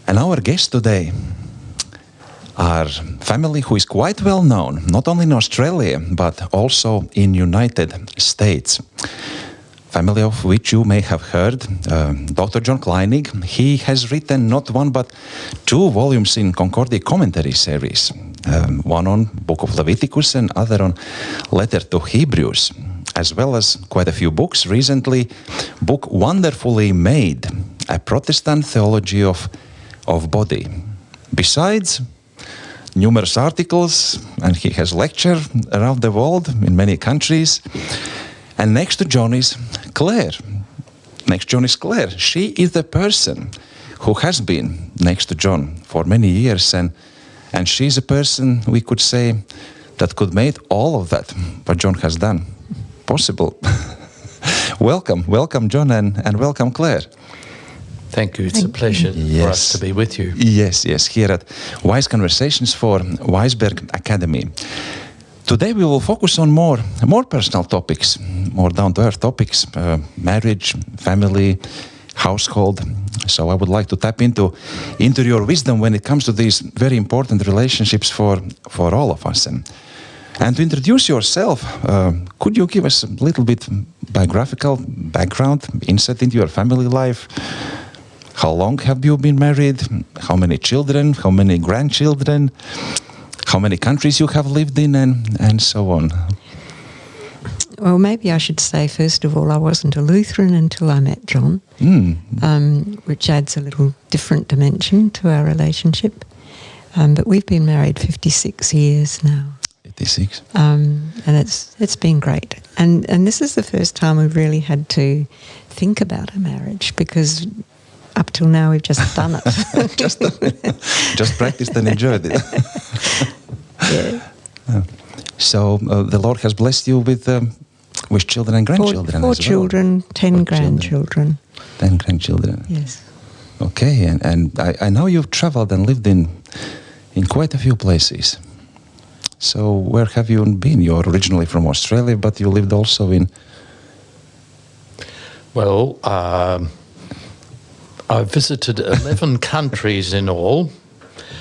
And our guests today are family who is quite well known, not only in Australia, but also in United States. Family of which you may have heard, Dr. John Kleinig. He has written not one but 2 volumes in Concordia Commentary series, one on Book of Leviticus and other on Letter to Hebrews, as well as quite a few books. Recently, book Wonderfully Made, a Protestant Theology of Body. Besides, numerous articles, and he has lectured around the world in many countries. And next to John is Claire. She is the person who has been next to John for many years, and she's a person, we could say, that could make all of that, what John has done, possible. Welcome, John, and welcome, Claire. Thank you. It's a pleasure for us to be with you. Yes, here at Wise Conversations for Wiseberg Academy. Today we will focus on more personal topics, more down-to-earth topics, marriage, family, household. So I would like to tap into your wisdom when it comes to these very important relationships for all of us. And to introduce yourself, could you give us a little bit biographical background, insight into your family life? How long have you been married? How many children? How many grandchildren? How many countries you have lived in, and so on? Well, maybe I should say, first of all, I wasn't a Lutheran until I met John, which adds a little different dimension to our relationship. But we've been married 56 years now. 56. And it's been great. And this is the first time we've really had to think about a marriage, because up till now we've just done it. just practiced and enjoyed it. Yeah. So the Lord has blessed you with children and grandchildren. 4 as well. children, 10 grandchildren. 10 grandchildren. Yes. Okay, and I know you've traveled and lived in quite a few places. So where have you been? You're originally from Australia, but you lived also in... Well, I've visited 11 countries in all.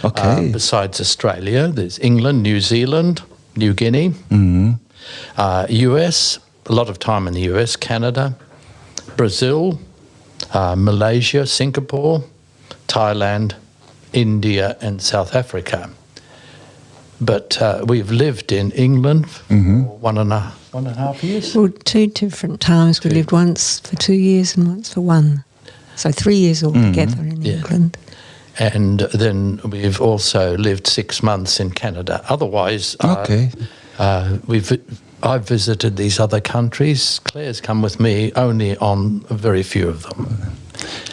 Okay. Besides Australia, there's England, New Zealand, New Guinea, US, a lot of time in the US, Canada, Brazil, Malaysia, Singapore, Thailand, India, and South Africa. But we've lived in England for one and a half years. Well, 2 different times. We lived once for 2 years and once for 1. So 3 years altogether in England. And then we've also lived 6 months in Canada. Otherwise, I've visited these other countries. Claire's come with me only on very few of them.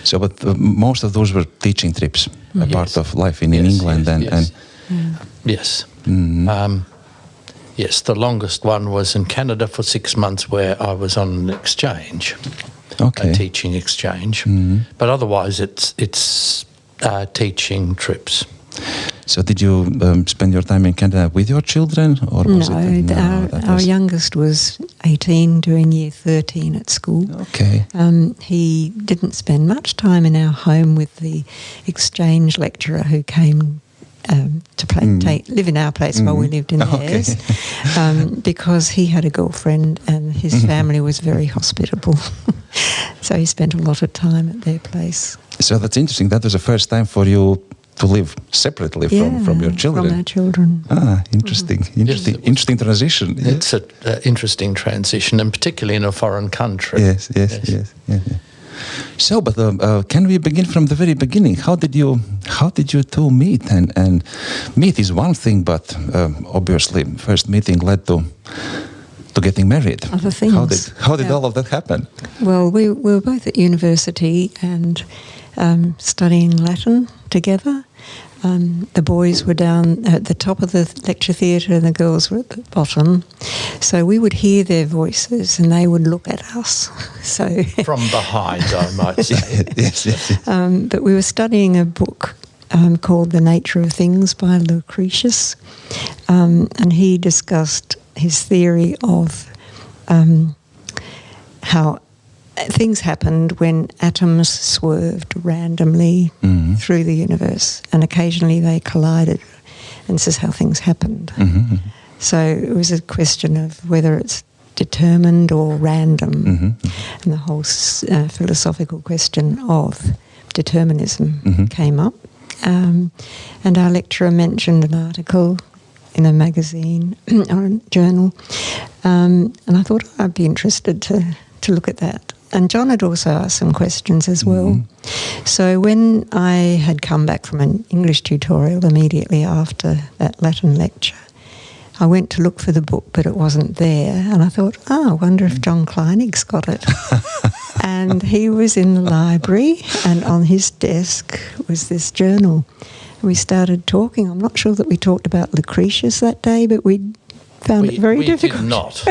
So, but most of those were teaching trips, a part of life in England. Yes. Mm-hmm. Yes, the longest one was in Canada for 6 months, where I was on an exchange, a teaching exchange. But otherwise, it's teaching trips. So did you spend your time in Canada with your children? Or was our youngest was 18 doing year 13 at school. Okay. He didn't spend much time in our home with the exchange lecturer who came to live in our place while we lived in theirs, because he had a girlfriend and his family was very hospitable. So he spent a lot of time at their place. So that's interesting. That was the first time for you to live separately from your children. From our children. Interesting. Interesting transition. Yeah. It's an interesting transition, and particularly in a foreign country. Yes. So, but can we begin from the very beginning? How did you two meet? And meet is one thing, but obviously, first meeting led to getting married. Other things. How did all of that happen? Well, we were both at university and studying Latin together. The boys were down at the top of the lecture theatre and the girls were at the bottom. So we would hear their voices and they would look at us. So from behind, I might say. Yes. But we were studying a book called The Nature of Things by Lucretius. And he discussed his theory of how things happened when atoms swerved randomly through the universe, and occasionally they collided, and this is how things happened. So it was a question of whether it's determined or random, and the whole philosophical question of determinism came up. And our lecturer mentioned an article in a magazine or a journal, and I thought I'd be interested to look at that. And John had also asked some questions as well. So when I had come back from an English tutorial immediately after that Latin lecture, I went to look for the book, but it wasn't there. And I thought, I wonder if John Kleinig's got it. And he was in the library, and on his desk was this journal. We started talking. I'm not sure that we talked about Lucretius that day, but we found it very difficult. We did not.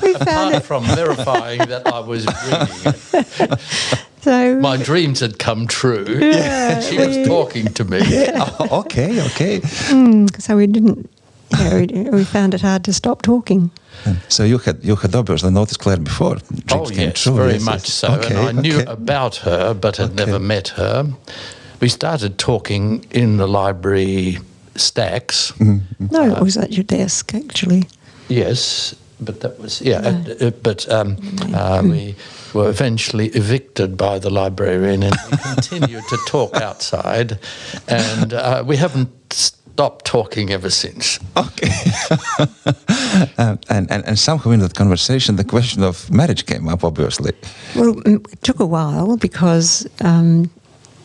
We found Apart from verifying that I was reading it. So my dreams had come true. Yeah, she was talking to me. Okay. So we didn't. We found it hard to stop talking. So you had obviously noticed Claire before. Dreams came true. Very much so. Okay, and I knew about her, but had never met her. We started talking in the library stacks. No, it was at your desk, actually. Yes, but that was we were eventually evicted by the librarian, and we continued to talk outside, and we haven't stopped talking ever since. Okay. and somehow in that conversation, the question of marriage came up, obviously. Well, it took a while because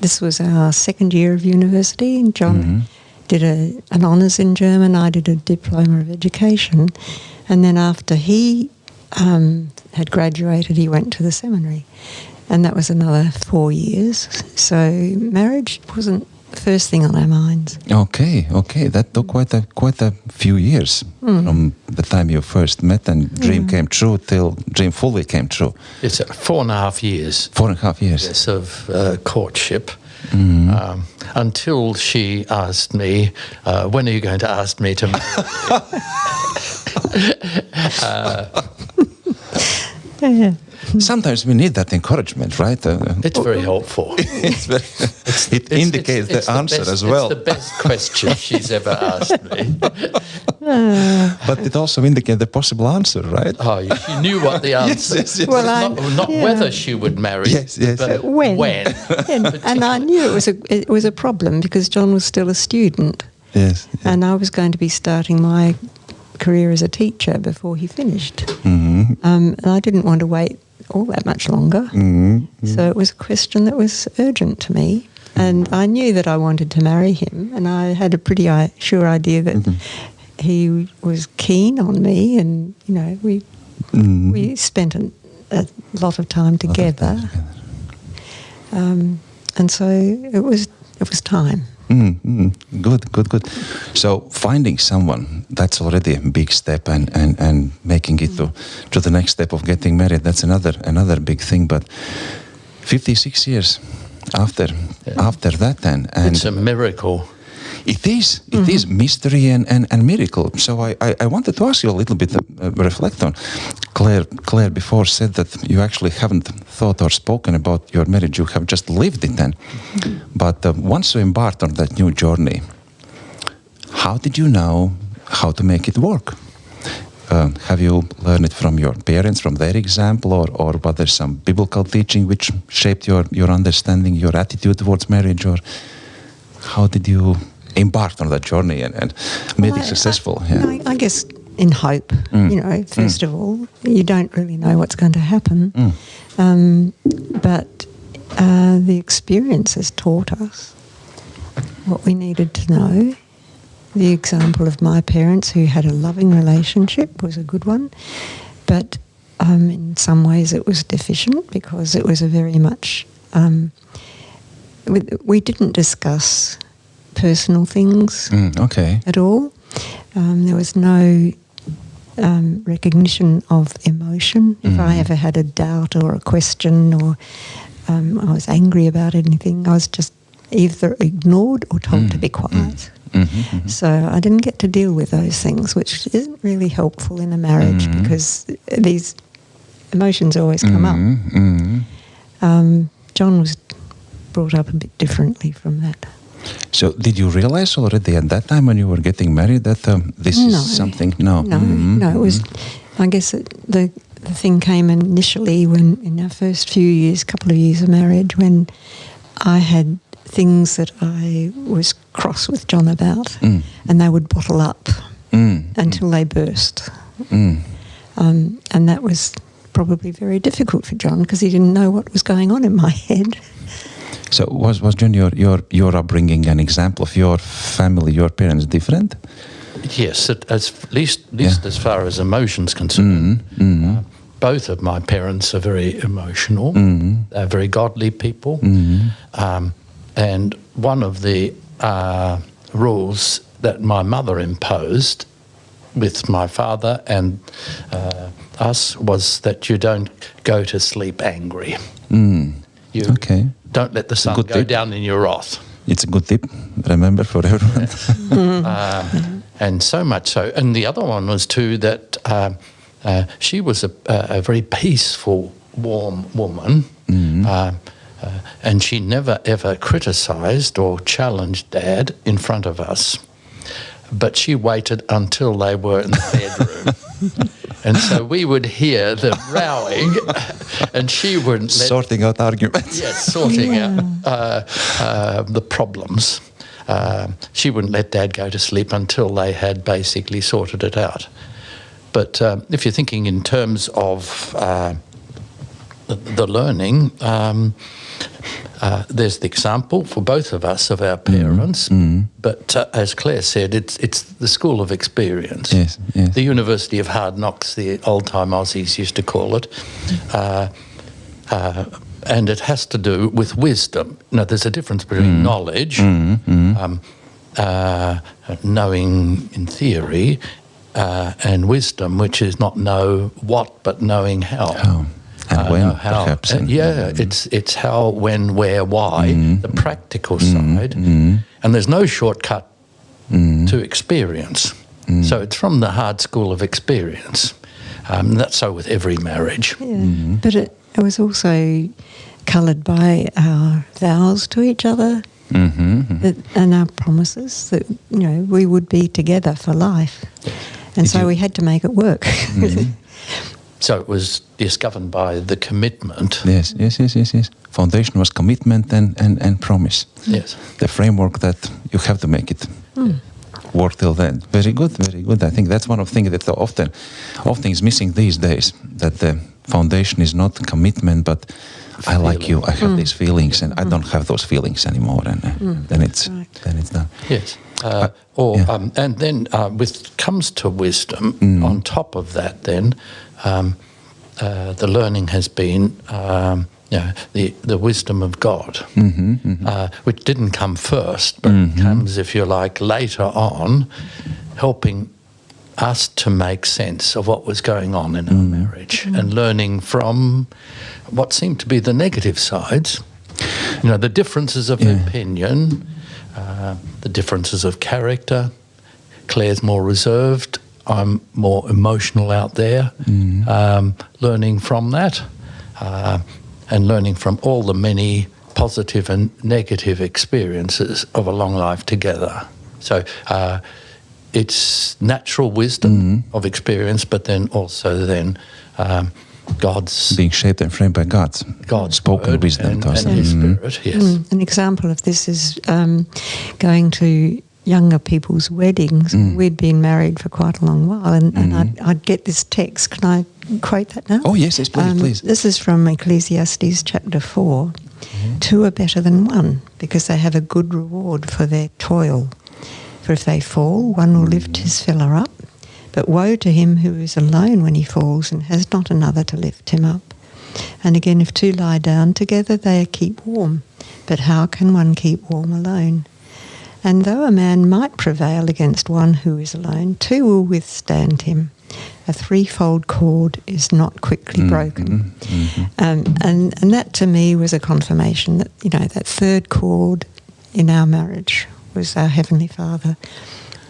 this was our second year of university, and John did an honours in German. I did a diploma of education, and then after he had graduated, he went to the seminary, and that was another 4 years. So marriage wasn't the first thing on our minds. Okay. That took quite a few years from the time you first met and dream came true till dream fully came true. It's 4.5 years. 4.5 years. Yes, of courtship. Until she asked me, when are you going to ask me to marry? Yeah. Sometimes we need that encouragement, right? It's very helpful. It indicates the answer as well. It's the best question she's ever asked me. But it also indicates the possible answer, right? Oh, she knew what the answer was. Yes. Well, not whether she would marry, Yes. but when. And I knew it was a problem because John was still a student. Yes. And I was going to be starting my career as a teacher before he finished. And I didn't want to wait all that much longer. So it was a question that was urgent to me. And I knew that I wanted to marry him, and I had a pretty sure idea that he was keen on me, and we spent a lot of time together. And so it was time. Good. So finding someone, that's already a big step, and making it to the next step of getting married, that's another big thing. But 56 years after that, then, and it's a miracle. It is mystery and miracle. So I wanted to ask you a little bit, reflect on. Claire before said that you actually haven't thought or spoken about your marriage, you have just lived it then. But once you embarked on that new journey, how did you know how to make it work? Have you learned it from your parents, from their example, or was there some biblical teaching which shaped your understanding, your attitude towards marriage, or how did you embark on that journey and made it successful? I guess in hope, first of all, you don't really know what's going to happen. But the experience has taught us what we needed to know. The example of my parents, who had a loving relationship, was a good one. But in some ways it was deficient because it was a very much... we didn't discuss personal things at all. There was no recognition of emotion. If I ever had a doubt or a question or I was angry about anything, I was just either ignored or told to be quiet. So I didn't get to deal with those things, which isn't really helpful in a marriage because these emotions always come up. John was brought up a bit differently from that. So did you realize already at that time when you were getting married that this is something? No. No, it was, I guess the thing came initially when in our first few years, couple of years of marriage, when I had things that I was cross with John about, and they would bottle up until they burst. And that was probably very difficult for John because he didn't know what was going on in my head. So was John your upbringing an example of your family, your parents different? Yes, at least as far as emotions concerned. Both of my parents are very emotional. They're very godly people. And one of the rules that my mother imposed with my father and us was that you don't go to sleep angry. You don't let the sun go down in your wrath. It's a good tip, remember, for everyone. And so much so. And the other one was too that she was a very peaceful, warm woman. And she never ever criticised or challenged Dad in front of us. But she waited until they were in the bedroom. And so we would hear them rowing, and she wouldn't sorting out arguments. Yes, sorting out the problems. She wouldn't let Dad go to sleep until they had basically sorted it out. But if you're thinking in terms of the learning, there's the example for both of us of our parents, but as Claire said, it's the school of experience. Yes. The University of Hard Knocks, the old-time Aussies used to call it, and it has to do with wisdom. Now, there's a difference between knowledge, knowing in theory, and wisdom, which is not know what, but knowing how. And when, perhaps. It's how, when, where, why, the practical side. And there's no shortcut to experience. So it's from the hard school of experience. That's so with every marriage. Yeah. But it was also coloured by our vows to each other and our promises that, we would be together for life. And so we had to make it work. So it was governed by the commitment. Yes. Foundation was commitment and promise. Yes. The framework that you have to make it work till then. Very good. I think that's one of the things that often is missing these days, that the foundation is not commitment, but I like you, I have these feelings, and I don't have those feelings anymore, and then it's done. Yes. And then with comes to wisdom, on top of that then, the learning has been the wisdom of God, which didn't come first, but comes, if you like, later on, helping us to make sense of what was going on in our marriage and learning from what seemed to be the negative sides, the differences of opinion, the differences of character. Claire's more reserved, I'm more emotional out there, learning from that and learning from all the many positive and negative experiences of a long life together. So it's natural wisdom of experience, but then also God's... being shaped and framed by God's spoken wisdom and His Spirit, yes. An example of this is going to younger people's weddings. We'd been married for quite a long while, and I'd get this text. Can I quote that now? Oh, yes, please. This is from Ecclesiastes chapter 4. 2 are better than 1, because they have a good reward for their toil. For if they fall, one will lift his fellow up. But woe to him who is alone when he falls and has not another to lift him up. And again, if 2 lie down together, they keep warm. But how can one keep warm alone? And though a man might prevail against one who is alone, 2 will withstand him. A 3-fold cord is not quickly broken. And that to me was a confirmation that, that 3rd cord in our marriage was our Heavenly Father.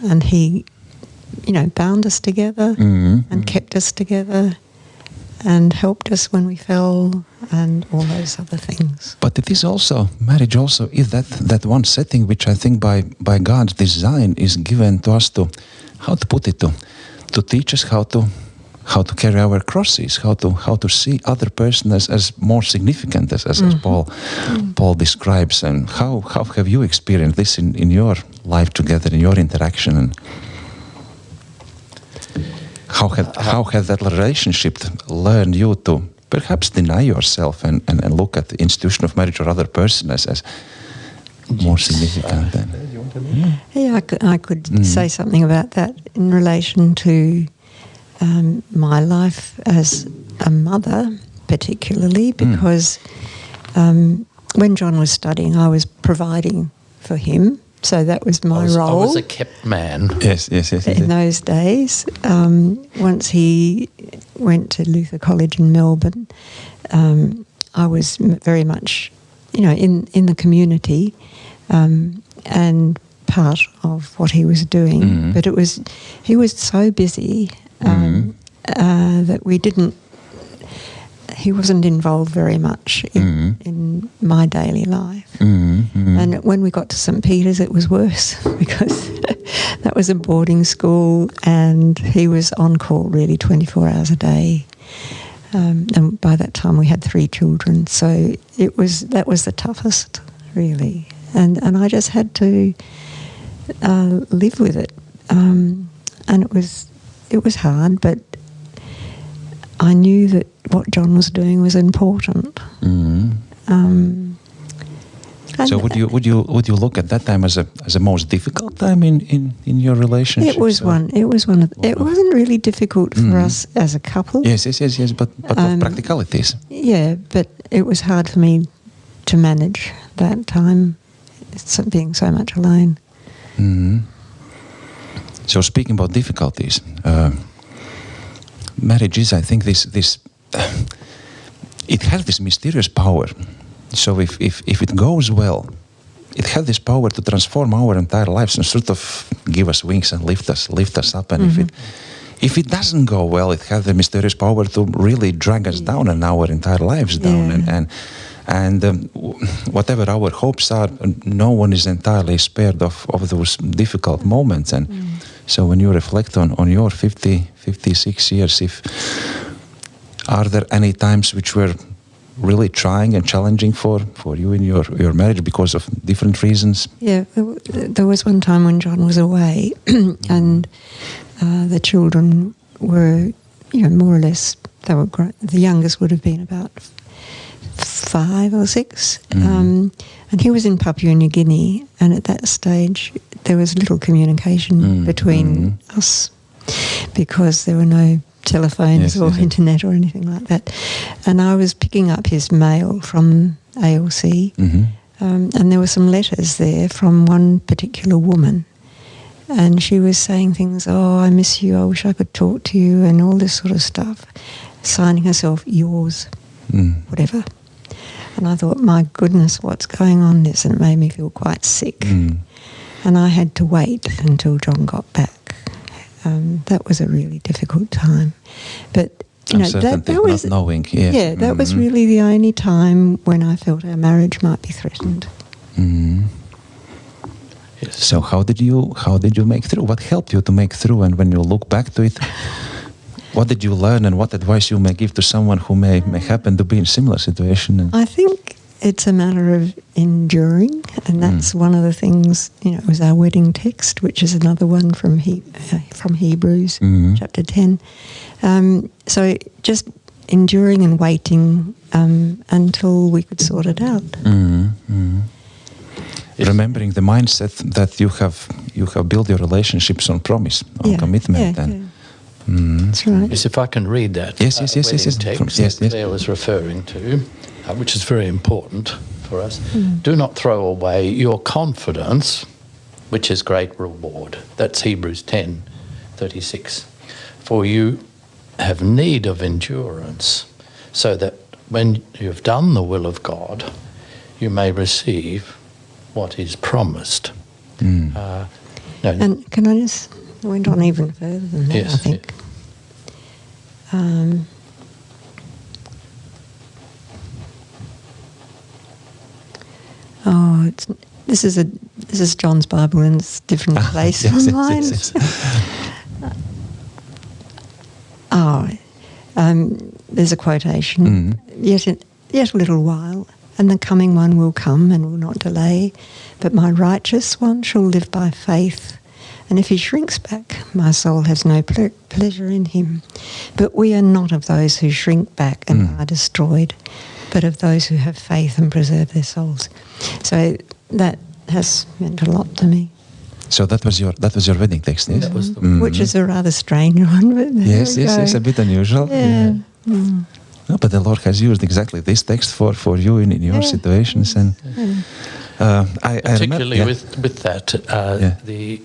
And He, bound us together and kept us together and helped us when we fell and all those other things. But it is also, marriage also is that one setting which I think by God's design is given to us to, how to put it, to teach us how to carry our crosses, how to see other person as more significant, as Paul describes. And how have you experienced this in your life together, in your interaction? And how has that relationship learned you to perhaps deny yourself and look at the institution of marriage or other person as more significant than? Yeah, I could say something about that in relation to my life as a mother, particularly, because when John was studying, I was providing for him. So that was my role. I was a kept man. Yes. In those days. Once he went to Luther College in Melbourne, I was very much, in the community and part of what he was doing. But he was so busy that he wasn't involved very much in my daily life. And when we got to St. Peter's, it was worse because that was a boarding school and he was on call really 24 hours a day. And by that time we had 3 children. So that was the toughest, really. And I just had to live with it. And it was hard, but I knew that what John was doing was important. So would you look at that time as a most difficult time in your relationship? It was one. It wasn't really difficult for us as a couple. Yes. But of practicalities. Yeah, but it was hard for me to manage that time, being so much alone. So speaking about difficulties, marriage is, I think, this it has this mysterious power. So if it goes well, it has this power to transform our entire lives and sort of give us wings and lift us up. And if it doesn't go well, it has the mysterious power to really drag us down and our entire lives down. Yeah. And whatever our hopes are, no one is entirely spared of those difficult moments. And so when you reflect on your 56 years, are there any times which were really trying and challenging for you in your marriage because of different reasons? Yeah, there was one time when John was away and the children were, more or less, they were great. The youngest would have been about 5 or 6. And he was in Papua New Guinea, and at that stage there was little communication between us because there were no telephones or internet or anything like that. And I was picking up his mail from ALC, and there were some letters there from one particular woman. And she was saying things, I miss you, I wish I could talk to you, and all this sort of stuff, signing herself, yours, whatever. And I thought, my goodness, what's going on this? And it made me feel quite sick. And I had to wait until John got back. That was a really difficult time. But, that was... not knowing, that was really the only time when I felt our marriage might be threatened. Yes. So how did you make through? What helped you to make through? And when you look back to it, what did you learn and what advice you may give to someone who may happen to be in a similar situation? I think it's a matter of enduring, and that's one of the things, it was our wedding text, which is another one from Hebrews, chapter 10. So just enduring and waiting until we could sort it out. Remembering the mindset that you have built your relationships on promise, on commitment. That's right. Yes, if I can read that. Yes. Text that Claire was referring to, which is very important for us. Do not throw away your confidence, which is great reward. That's Hebrews 10:36. For you have need of endurance, so that when you've done the will of God, you may receive what is promised. And can I went on even further than that, yes, I think. this is John's Bible and it's a different place yes, from mine. yes. There's a quotation. Yet a little while, and the coming one will come and will not delay. But my righteous one shall live by faith. And if he shrinks back, my soul has no pleasure in him. But we are not of those who shrink back and are destroyed, but of those who have faith and preserve their souls. So that has meant a lot to me. So that was your wedding text, yes? That was Which is a rather strange one. But yes, a bit unusual. Yeah. No, but the Lord has used exactly this text for you in your situations, and particularly I with that the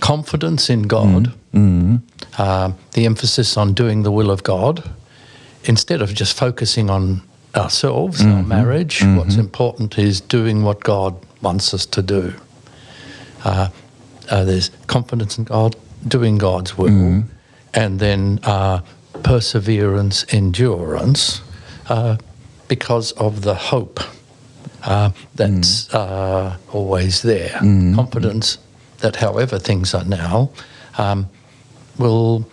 confidence in God, the emphasis on doing the will of God, instead of just focusing on ourselves, our marriage. What's important is doing what God wants us to do. There's confidence in God, doing God's will, and then perseverance, endurance, because of the hope that's always there. Confidence that however things are now will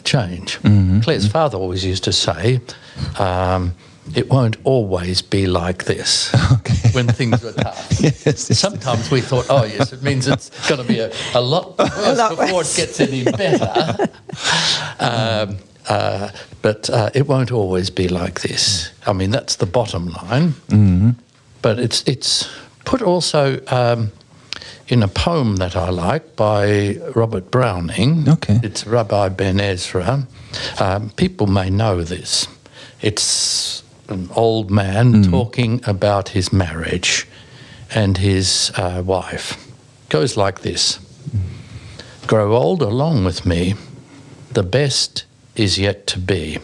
change. Claire's father always used to say, it won't always be like this when things were tough. Yes. Sometimes we thought, oh yes, it means it's going to be a lot worse before it gets any better. But it won't always be like this. I mean, that's the bottom line. But it's put also in a poem that I like by Robert Browning. Okay. It's Rabbi Ben Ezra. People may know this. It's an old man talking about his marriage and his wife. Goes like this. Grow old along with me. The best is yet to be.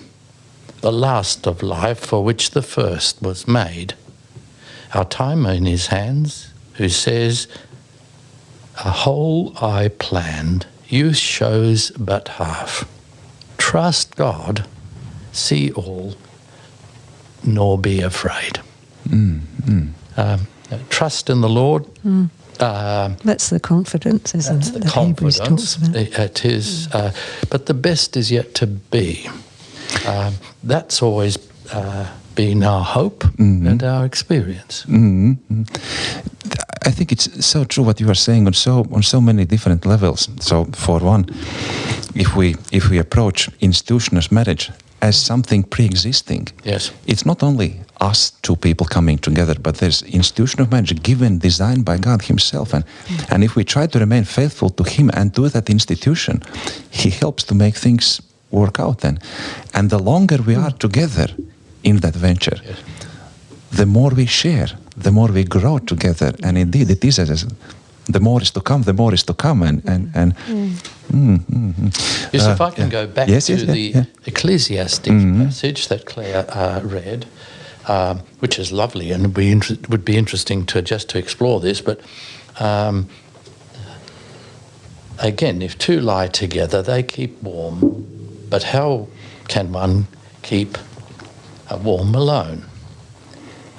The last of life for which the first was made. Our time in his hands, who says, a whole I planned, use shows but half. Trust God, see all, nor be afraid. Trust in the Lord. That's the confidence, isn't That's it? the that Hebrews confidence. talks about. It is, but the best is yet to be. That's always been our hope and our experience. I think it's so true what you are saying on so many different levels. So, for one, if we approach institutional marriage as something pre-existing, Yes, it's not only us two people coming together, but there's institution of marriage given, designed by God Himself, and if we try to remain faithful to Him and to that institution, He helps to make things work out. And the longer we are together in that venture, the more we share, the more we grow together, and indeed it is as the more is to come, Yes, if I can go back to the Ecclesiastes passage that Claire read, which is lovely and would be interesting to explore this. But again, if two lie together, they keep warm. But how can one keep warm alone?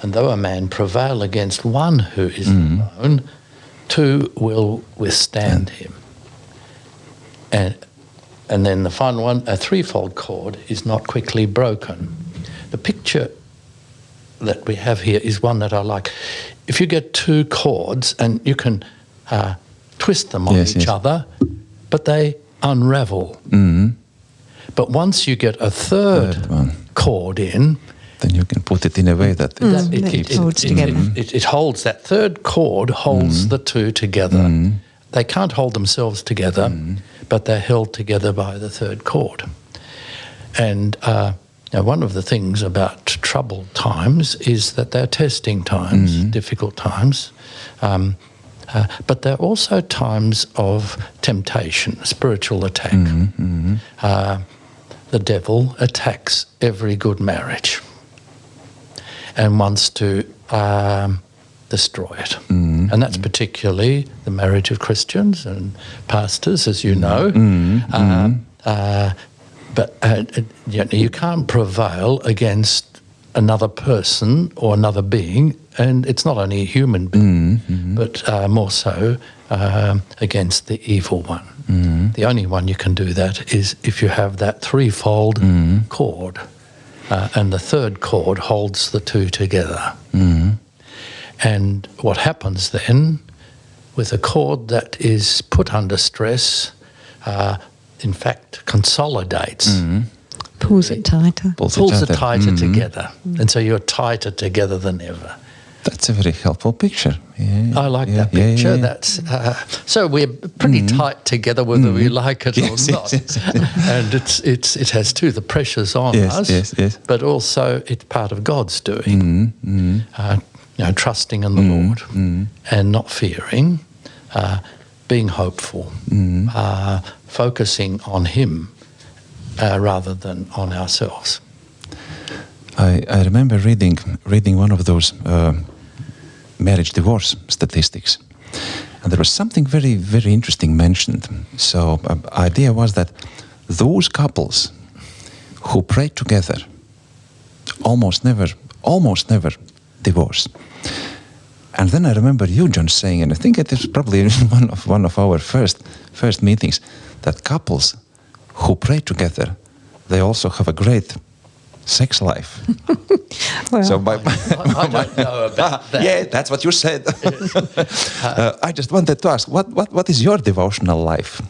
And though a man prevail against one who is alone, two will withstand him. And then the final one, a threefold cord is not quickly broken. The picture that we have here is one that I like. If you get two cords and you can twist them on each other, but they unravel. But once you get a third cord in, then you can put it in a way that it holds together. It holds, that third cord holds the two together. They can't hold themselves together, but they're held together by the third cord. And now one of the things about troubled times is that they're testing times, difficult times, but they're also times of temptation, spiritual attack. The devil attacks every good marriage and wants to destroy it. And that's particularly the marriage of Christians and pastors, as you know. But you can't prevail against another person or another being and it's not only a human being, but more so against the evil one. The only one you can do that is if you have that threefold cord, and the third cord holds the two together. And what happens then with a cord that is put under stress, in fact, consolidates. Pulls it tighter. Pulls it tighter together. And so you're tighter together than ever. That's a very helpful picture. Yeah, I like that picture. Yeah. That's so we're pretty tight together, whether we like it or not. Yes. And it has too the pressures on us. Yes. But also it's part of God's doing. Trusting in the Lord and not fearing, being hopeful, focusing on Him rather than on ourselves. I remember reading one of those marriage divorce statistics, and there was something very, very interesting mentioned. So idea was that those couples who pray together almost never divorce. And then I remember you, John, saying, and I think it is probably one of our first meetings, that couples who pray together, they also have a great sex life. Well, I don't know about that. Yeah, that's what you said. I just wanted to ask, what is your devotional life?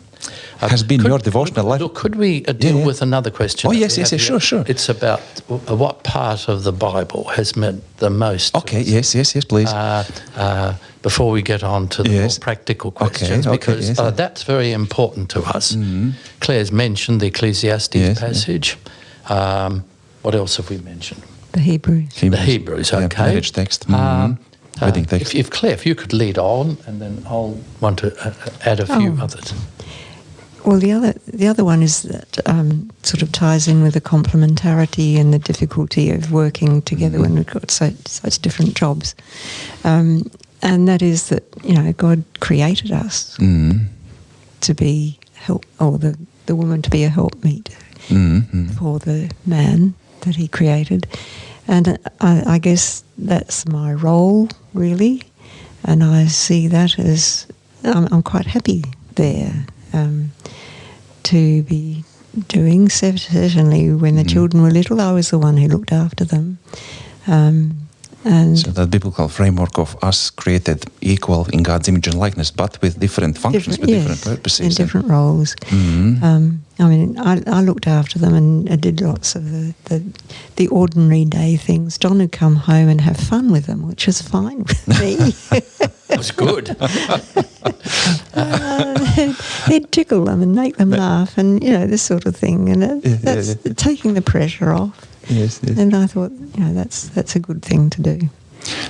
Has been your devotional life? Look, could we deal with another question? Oh, yes, sure. It's about what part of the Bible has meant the most. Okay, yes, please. Before we get on to the more practical questions, because that's very important to us. Claire's mentioned the Ecclesiastes passage. What else have we mentioned? The Hebrews. The Hebrews, okay. Marriage text. Wedding text. If Claire, if you could lead on, and then I'll want to add a few others. Well, the other one is that sort of ties in with the complementarity and the difficulty of working together when we've got such different jobs, and that is that God created us to be help, or the woman to be a helpmeet for the man that He created, and I guess that's my role really, and I see that as I'm quite happy there. To be doing. Certainly when the children were little, I was the one who looked after them. And so that biblical framework of us created equal in God's image and likeness, but with different functions, different purposes. And different roles. I looked after them and I did lots of the ordinary day things. Don would come home and have fun with them, which was fine with me. That's good. He'd tickle them and make them laugh, and this sort of thing, and that's taking the pressure off. Yes. And I thought, that's a good thing to do.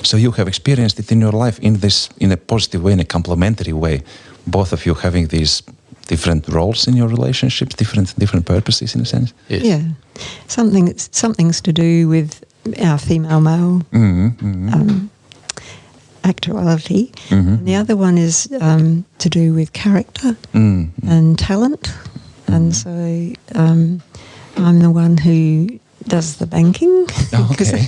So you have experienced it in your life in a positive way, in a complementary way, both of you having these different roles in your relationships, different purposes, in a sense. Yes. Yeah, something's to do with our female-male actuality. And the other one is to do with character and talent. And so I'm the one who does the banking. Okay.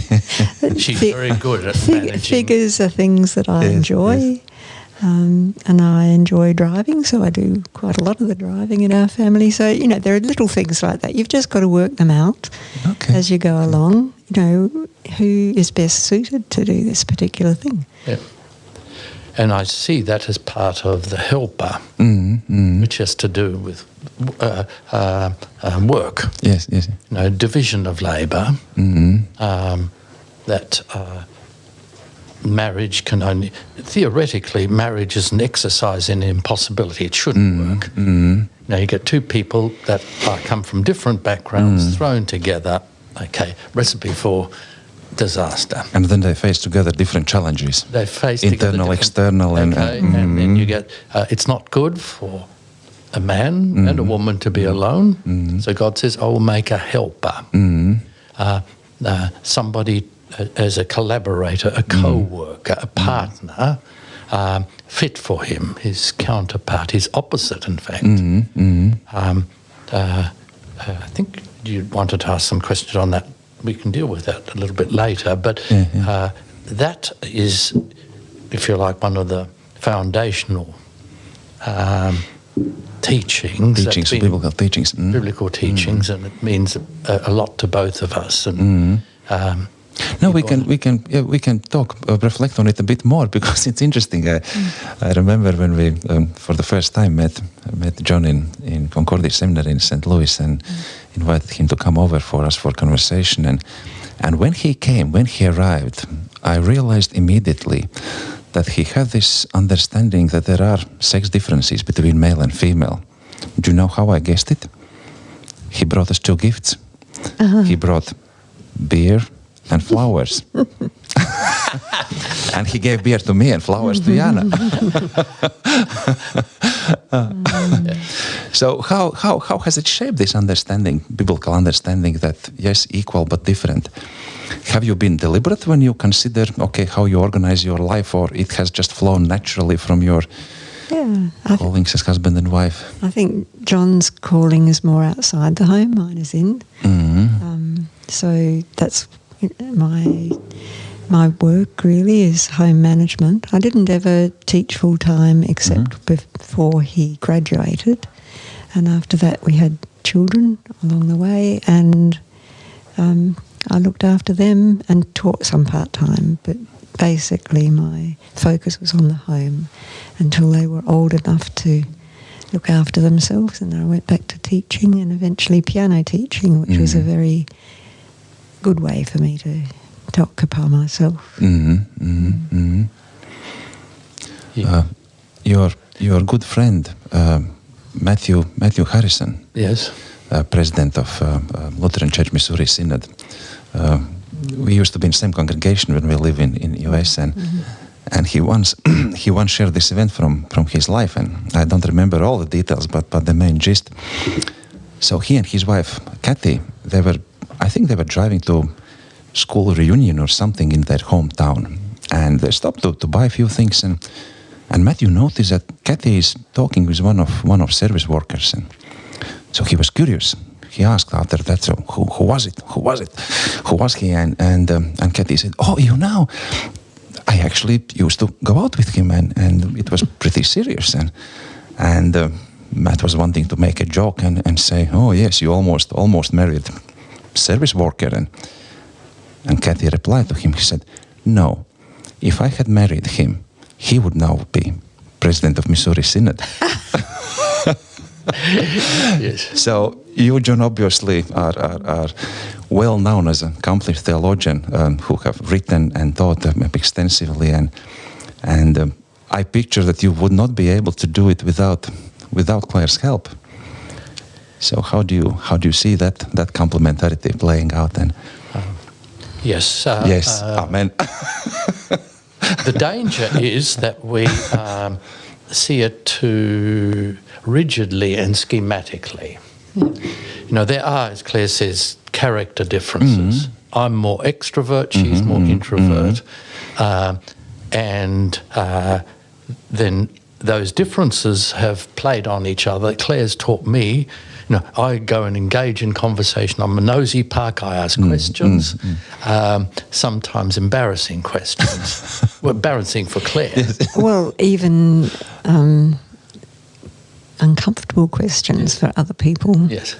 She's very good at managing. Figures are things that I enjoy. Yes. And I enjoy driving, so I do quite a lot of the driving in our family. So, there are little things like that. You've just got to work them out as you go along. Who is best suited to do this particular thing. Yeah. And I see that as part of the helper, which has to do with work. Yes. Division of labour. That marriage can only... Theoretically, marriage is an exercise in impossibility. It shouldn't work. Now, you get two people that come from different backgrounds thrown together. Okay, recipe for disaster. And then they face together different challenges. They face internal, external, and then you get... it's not good for a man and a woman to be alone. So God says, I will make a helper. Somebody as a collaborator, a co-worker, a partner, fit for him, his counterpart, his opposite, in fact. I think you wanted to ask some question on that. We can deal with that a little bit later, but that is, if you like, one of the foundational teachings, biblical teachings, biblical teachings, and it means a lot to both of us. And no, we can talk, reflect on it a bit more, because it's interesting. I remember when we, for the first time, met John in Concordia Seminary in St. Louis, and invited him to come over for us for conversation. And when he arrived, I realized immediately that he had this understanding that there are sex differences between male and female. Do you know how I guessed it? He brought us 2 gifts. He brought beer and flowers. And he gave beer to me and flowers to Jana. So how has it shaped this understanding, biblical understanding that, yes, equal but different? Have you been deliberate when you consider, how you organize your life, or it has just flown naturally from your callings as husband and wife? I think John's calling is more outside the home, mine is in. So that's my work really is home management. I didn't ever teach full-time except before he graduated. And after that we had children along the way, and I looked after them and taught some part-time, but basically my focus was on the home until they were old enough to look after themselves, and then I went back to teaching and eventually piano teaching, which was a very good way for me to occupy myself. Your good friend, Matthew Harrison, yes, president of Lutheran Church Missouri Synod. We used to be in the same congregation when we lived in US, and he once shared this event from his life, and I don't remember all the details, but the main gist. So he and his wife Kathy, I think they were driving to school reunion or something in their hometown, and they stopped to buy a few things, and Matthew noticed that Kathy is talking with one of service workers, and so he was curious. He asked after that, so who was it? Who was he? And Kathy said, I actually used to go out with him, and it was pretty serious. And Matt was wanting to make a joke and say, oh yes, you almost married service worker. And Kathy replied to him, he said, no, if I had married him, he would now be president of Missouri Synod. Yes. So you, John, obviously are well known as an accomplished theologian who have written and taught extensively, and I picture that you would not be able to do it without Claire's help. So how do you see that complementarity playing out then? Yes. Yes. Amen. The danger is that we see it too rigidly and schematically. There are, as Claire says, character differences. I'm more extrovert, she's more introvert. And then those differences have played on each other. Claire's taught me, I go and engage in conversation. I'm a nosy puck, I ask questions, sometimes embarrassing questions. Well, embarrassing for Claire. Well, even uncomfortable questions for other people. Yes.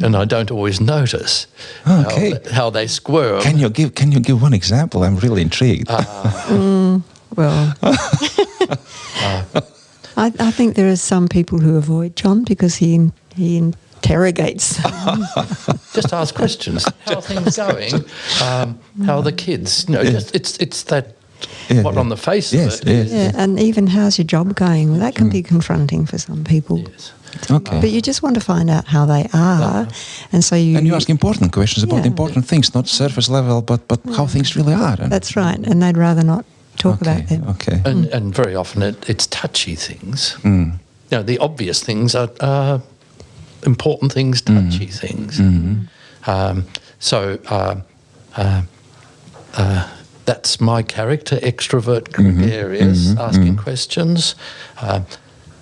And I don't always notice how they squirm. Can you give one example? I'm really intrigued. I think there are some people who avoid John because he interrogates them. Just ask questions. How are things going? How are the kids? It's that what on the face of it is. Yeah, and even how's your job going? Well, that can be confronting for some people. Yes. Okay. But you just want to find out how they are, and so you ask important questions about important things, not surface level, but how things really are. That's right, and they'd rather not talk about them. Okay. And very often it's touchy things. The obvious things are important things, touchy things. That's my character, extrovert, gregarious, asking questions.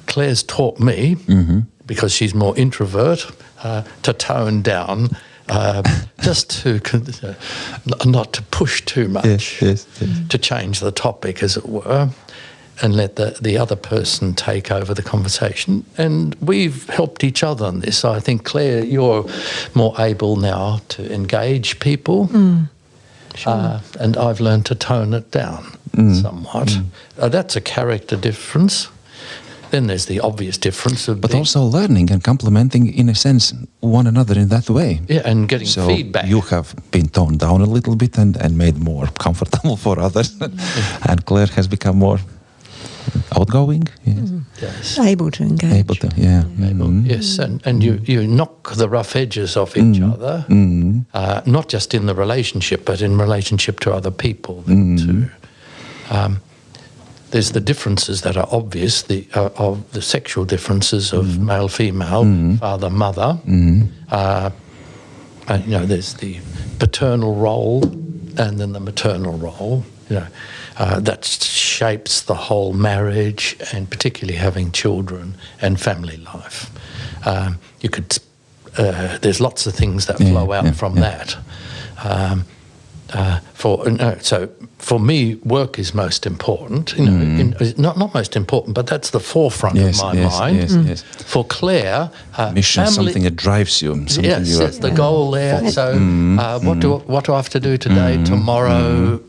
Claire's taught me, because she's more introvert, to tone down just to not to push too much, yes. to change the topic, as it were, and let the other person take over the conversation. And we've helped each other on this. I think, Claire, you're more able now to engage people, Sure. and I've learned to tone it down somewhat. That's a character difference. Then there's the obvious difference of But also learning and complementing, in a sense, one another in that way. Yeah, and getting So feedback. you have been toned down a little bit and made more comfortable for others. And Claire has become more outgoing. Yes. Yes. Able to engage. Able to, yeah. Yes, and you knock the rough edges off each other, not just in the relationship, but in relationship to other people too. There's the differences that are obvious, of the sexual differences of male, female, father, mother. There's the paternal role and then the maternal role. That shapes the whole marriage, and particularly having children and family life. There's lots of things that flow out from that. So for me, work is most important. Not most important, but that's the forefront of my mind. Yes. For Claire, Mission, family, something that drives you. Something yes, that's the goal there. So what do I have to do today, tomorrow?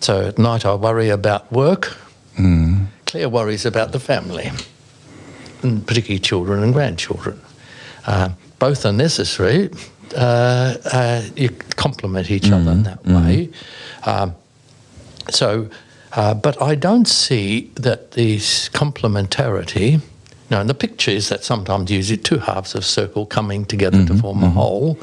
So at night I worry about work. Claire worries about the family, and particularly children and grandchildren. Both are necessary. You complement each other in that way. But I don't see that this complementarity. Now, in the picture is that sometimes you see two halves of a circle coming together to form a whole.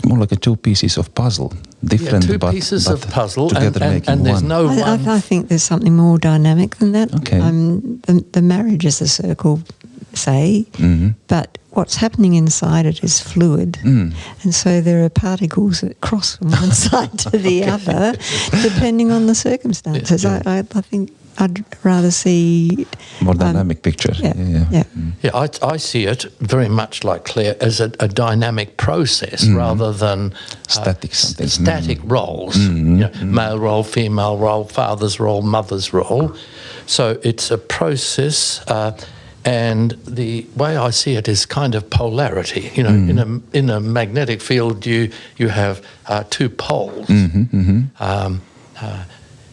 More like two pieces of puzzle. Different, two but pieces of puzzle, together and making there's one. no one. I think there's something more dynamic than that. Okay. The marriage is a circle, say, but what's happening inside it is fluid. And so there are particles that cross from one side to the other, depending on the circumstances. I think I'd rather see More dynamic picture. Yeah. I see it very much like Claire as a dynamic process rather than static roles. Male role, female role, father's role, mother's role. So it's a process. And the way I see it is kind of polarity. In a magnetic field, you have two poles,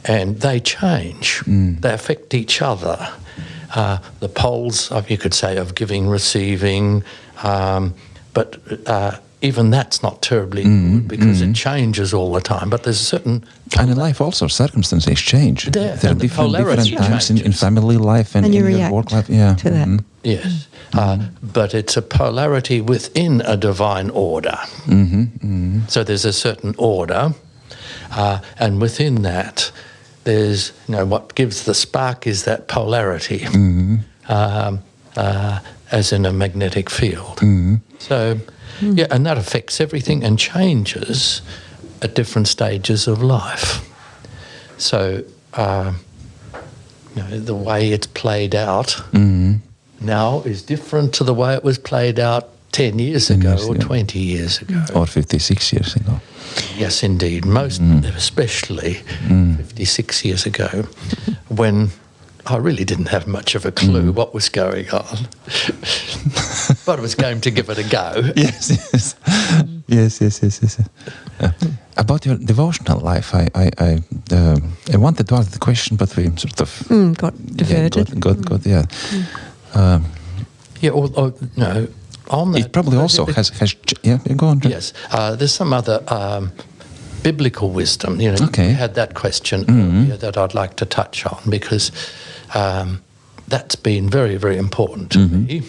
and they change. They affect each other. The poles, you could say, of giving, receiving, but even that's not terribly good because it changes all the time. But there's a certain... And in life also, circumstances change. There are different times in family life and in your work life. To that. Yes. But it's a polarity within a divine order. So there's a certain order, and within that, there's, what gives the spark is that polarity, as in a magnetic field. So... and that affects everything and changes at different stages of life. So, the way it's played out now is different to the way it was played out 10 years ago or 20 years ago. Or 56 years ago. Yes, indeed. Most, especially 56 years ago, when I really didn't have much of a clue what was going on. But I was going to give it a go. Yes. About your devotional life, I wanted to ask the question, but we sort of got diverted. On that, it probably also has go on. Yes, there's some other biblical wisdom. You had that question earlier that I'd like to touch on because that's been very, very important to me.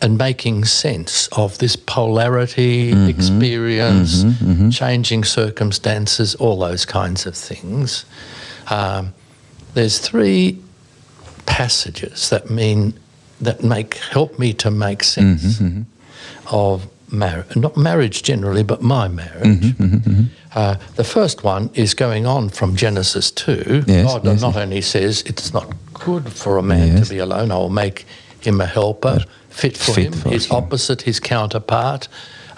And making sense of this polarity, experience, changing circumstances, all those kinds of things. There's three passages that help me to make sense of marriage, not marriage generally, but my marriage. The first one is going on from Genesis 2. God not only says it's not good for a man to be alone, I will make him a helper, fit for him, his opposite, his counterpart.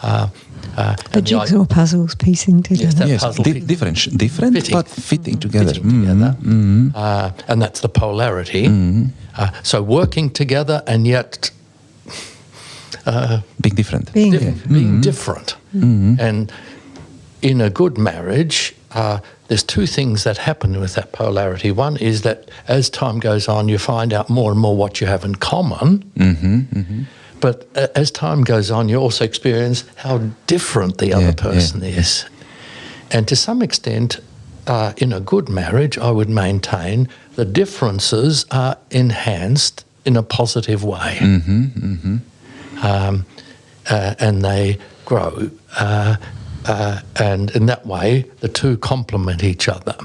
The jigsaw puzzles piecing together. Yes, puzzle different, fitting. but fitting together. Together. And that's the polarity. So working together and yet Being different. being different. And in a good marriage, there's two things that happen with that polarity. One is that as time goes on, you find out more and more what you have in common. But as time goes on, you also experience how different the other person is. And to some extent, in a good marriage, I would maintain the differences are enhanced in a positive way. And they grow. And in that way, the two complement each other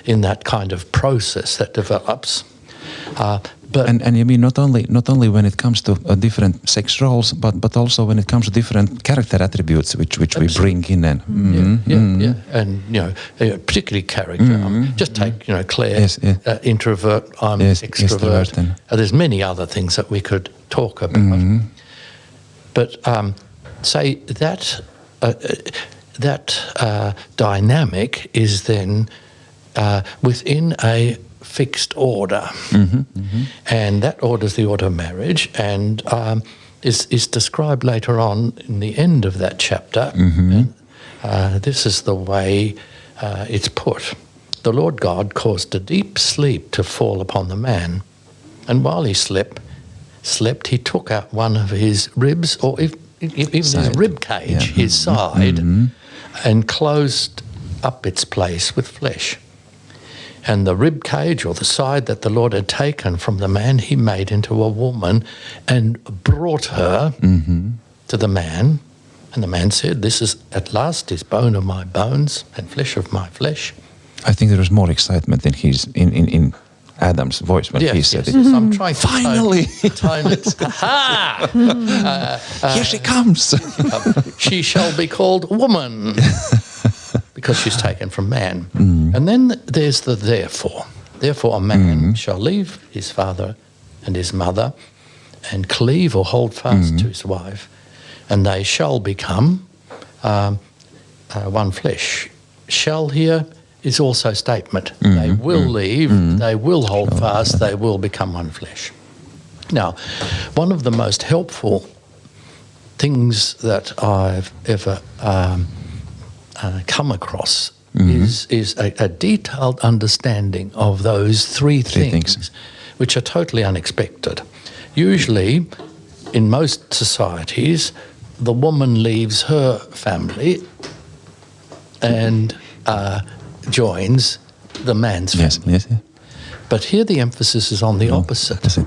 in that kind of process that develops. And you mean not only when it comes to different sex roles, but also when it comes to different character attributes which we bring in. And and particularly character. Just take Claire, introvert. I'm extrovert. There's many other things that we could talk about. But say that dynamic is then within a fixed order, and that order is the order of marriage, and is described later on in the end of that chapter. And, this is the way it's put: the Lord God caused a deep sleep to fall upon the man, and while he slept, he took out one of his ribs, or even his rib cage, his side, and closed up its place with flesh. And the rib cage, or the side that the Lord had taken from the man, he made into a woman and brought her to the man. And the man said, "This is at last is bone of my bones and flesh of my flesh." I think there was more excitement in Adam's voice when he said it. I'm trying to Finally! tone it. Ha! Here she comes! She shall be called woman, because she's taken from man. And then there's the therefore. Therefore a man shall leave his father and his mother and cleave or hold fast to his wife, and they shall become one flesh. Shall here is also a statement. They will leave, they will hold fast, they will become one flesh. Now, one of the most helpful things that I've ever come across is a detailed understanding of those three things, which are totally unexpected. Usually, in most societies, the woman leaves her family and joins the man's family. Yes. But here the emphasis is on the opposite.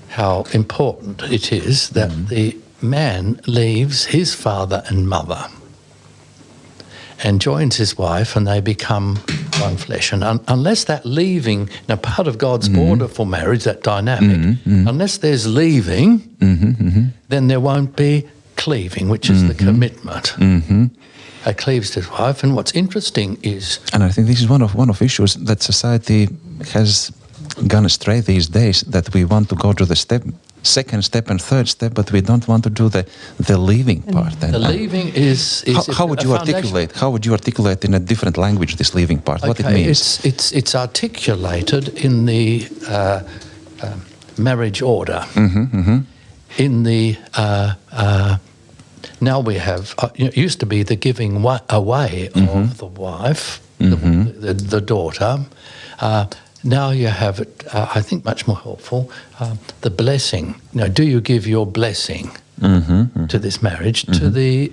How important it is that the man leaves his father and mother and joins his wife, and they become one flesh. And unless that leaving, now part of God's order for marriage, that dynamic, unless there's leaving, then there won't be cleaving, which is the commitment. Cleaves to his wife. And what's interesting is, and I think this is one of issues that society has gone astray these days, that we want to go to the second step and third step, but we don't want to do the leaving part. The leaving is how would you articulate? How would you articulate in a different language this leaving part? What it means? It's articulated in the marriage order. In the now we have it used to be the giving away of the wife, the daughter. Now you have it, I think much more helpful, the blessing. Do you give your blessing to this marriage to the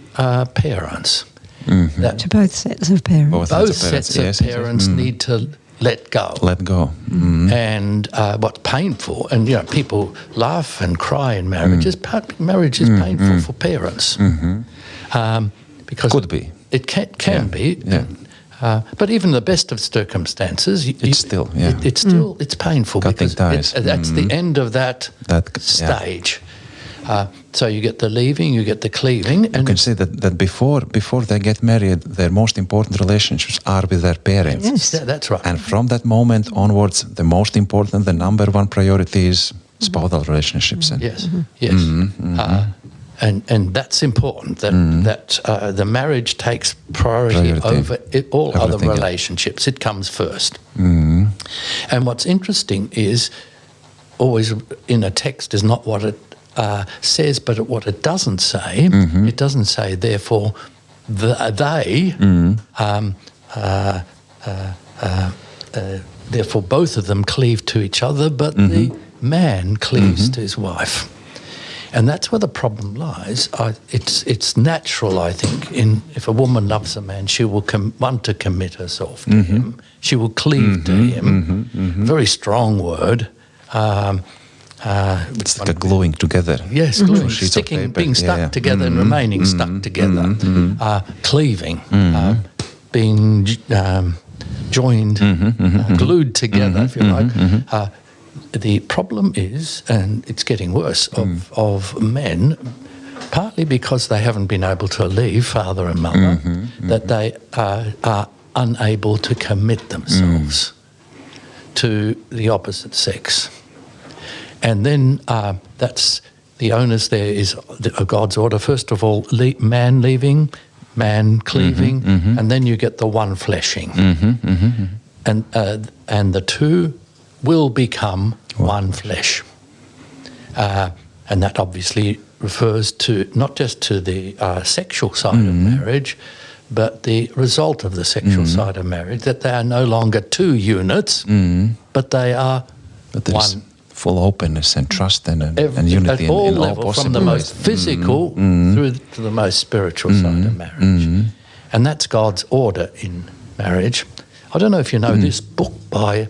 parents? To both sets of parents. Both sets of parents need to let go. Let go. And what's painful, and people laugh and cry in marriages, marriage is painful for parents. Because could be. It can be. Yeah. But even the best of circumstances, it's painful. Cutting because ties. That's the end of that stage. So you get the leaving, you get the cleaving. And you can say that before they get married, their most important relationships are with their parents. Yes. Yeah, that's right. And from that moment onwards, the most important, the number one priority is spousal relationships. And Yes, yes. And that's important, that the marriage takes priority over all other relationships. It comes first. And what's interesting is always in a text is not what it says, but what it doesn't say. It doesn't say, therefore, therefore both of them cleave to each other, but the man cleaves to his wife. And that's where the problem lies. It's natural, I think, if a woman loves a man, she will want to commit herself to him. She will cleave to him. Very strong word. It's like a gluing together. Yes, gluing, sticking, being stuck together and remaining stuck together. Cleaving, being joined, glued together, if you like. The problem is, and it's getting worse, of men, partly because they haven't been able to leave father and mother, that they are unable to commit themselves to the opposite sex. And then that's the onus there is God's order. First of all, man leaving, man cleaving, and then you get the one fleshing. And the two will become one flesh. And that obviously refers to not just to the sexual side of marriage, but the result of the sexual side of marriage, that they are no longer two units, but they are one. Full openness and trust and unity at all in all levels, possible from the ways. most physical through to the most spiritual side of marriage. And that's God's order in marriage. I don't know if you know this book by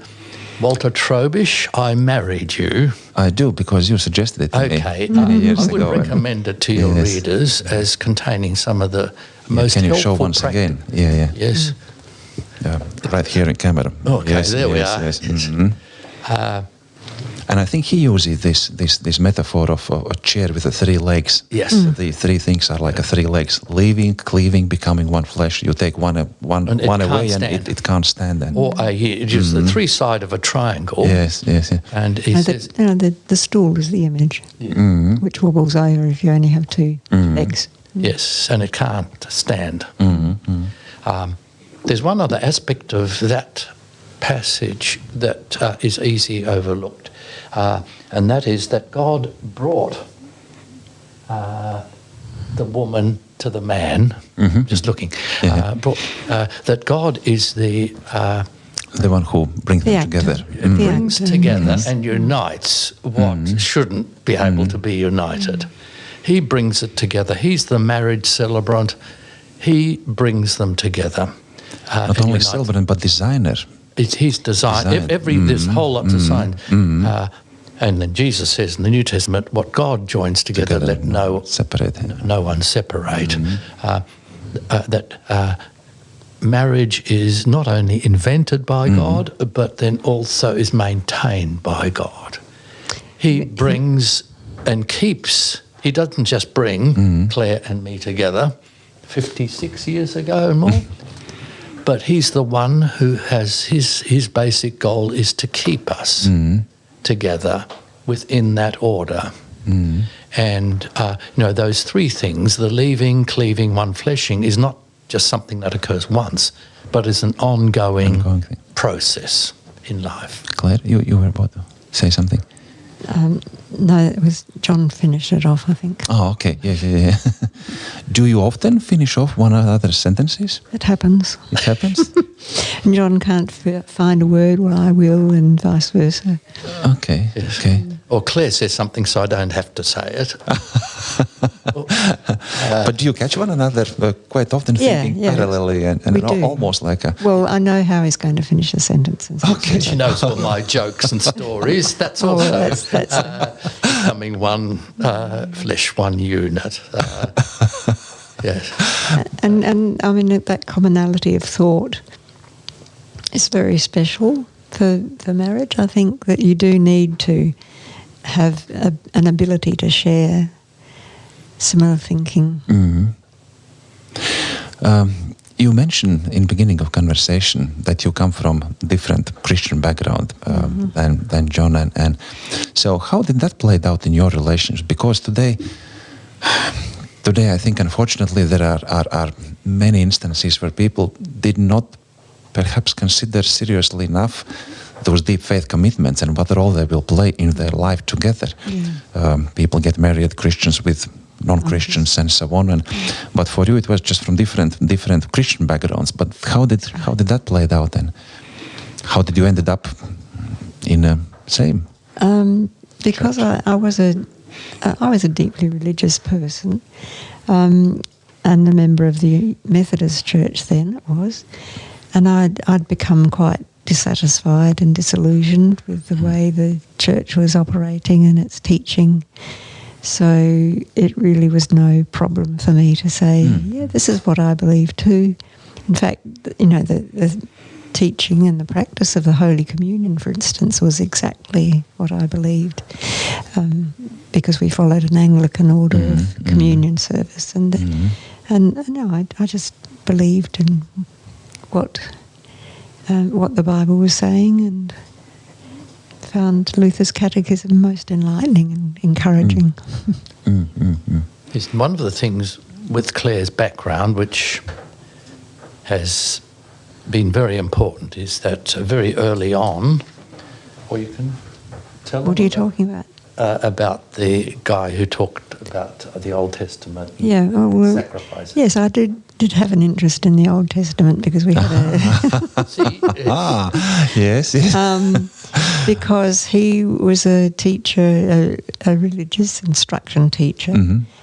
Walter Trobisch, I Married You. I do, because you suggested it to me many years I would ago. recommend it to your readers as containing some of the most can you helpful show once again? Yeah. Yes. Right here in camera. Okay, there we are. Yes. And I think he uses this metaphor of a chair with the three legs. Yes. The three things are like a three legs: leaving, cleaving, becoming one flesh. You take one away, and it can't stand. Then. Or it is the three side of a triangle. Yes. And he says, the stool is the image, which wobbles over if you only have two legs. yes, and it can't stand. There's one other aspect of that passage that is easy overlooked, and that is that God brought the woman to the man. Just looking, that God is the one who brings them together. Brings together and unites what shouldn't be able to be united. He brings it together. He's the marriage celebrant. He brings them together. Not only celebrant, but designer. It's his design. This whole lot design. And then Jesus says in the New Testament, what God joins together, let no one separate. That marriage is not only invented by God, but then also is maintained by God. He brings and keeps. He doesn't just bring Claire and me together 56 years ago and more. But he's the one who has his basic goal is to keep us together within that order. And, those three things, the leaving, cleaving, one fleshing, is not just something that occurs once, but is an ongoing process in life. Claire, you were about to say something? No, it was John finished it off, I think. Oh, okay. Yeah. Do you often finish off one another's sentences? It happens. It happens? And John can't find a word, well, I will, and vice versa. Okay, yes. okay. Or Claire says something so I don't have to say it. But do you catch one another quite often thinking parallelly and almost like a... Well, I know how he's going to finish a sentence. Okay. She knows all my jokes and stories. That's also that's becoming one flesh, one unit. Yes. And I mean, that commonality of thought is very special for marriage. I think that you do need to have an ability to share similar thinking. You mentioned in the beginning of conversation that you come from different Christian background than John, and so how did that play out in your relations? Because today I think unfortunately there are many instances where people did not perhaps consider seriously enough those deep faith commitments and what role they will play in their life together. People get married, Christians with non-Christians and so on, but for you it was just from different Christian backgrounds. But how did that play out, and how did you ended up in a same? Because I was a deeply religious person, and a member of the Methodist Church then was, and I'd become quite dissatisfied and disillusioned with the way the church was operating and its teaching. So it really was no problem for me to say, yeah, this is what I believe too. In fact, the teaching and the practice of the Holy Communion, for instance, was exactly what I believed, because we followed an Anglican order of communion service, and I just believed in what the Bible was saying, and found Luther's catechism most enlightening and encouraging. Yes, one of the things with Claire's background, which has been very important, is that very early on, or you can tell What are you talking about? About the guy who talked about the Old Testament sacrifices. Yes, I did have an interest in the Old Testament because we had yes. because he was a teacher, a religious instruction teacher,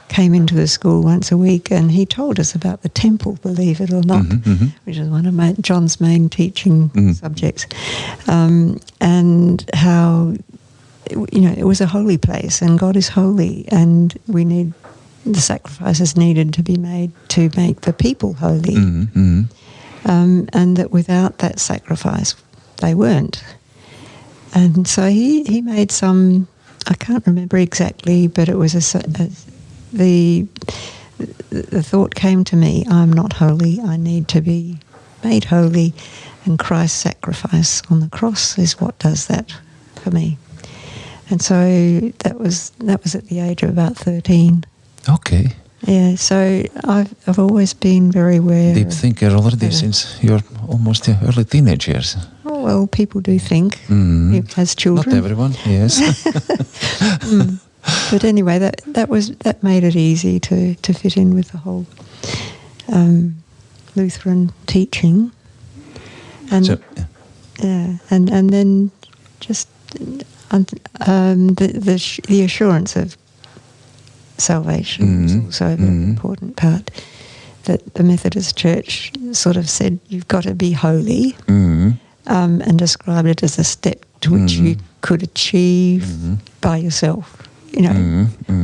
came into the school once a week, and he told us about the temple, believe it or not, which is one of John's main teaching subjects, and how it was a holy place, and God is holy, and the sacrifices needed to be made to make the people holy, and that without that sacrifice they weren't. And so he made some, I can't remember exactly, but it was the thought came to me, I'm not holy, I need to be made holy, and Christ's sacrifice on the cross is what does that for me. And so that was at the age of about 13. Okay. Yeah, so I've always been very aware. Deep thinker already since your almost early teenage years. Oh, well, people do think as children. Not everyone, yes. But anyway, that made it easy to fit in with the whole Lutheran teaching, and So, and then just the assurance of salvation was also a very important part. That the Methodist Church sort of said you've got to be holy, and described it as a step to which you could achieve by yourself.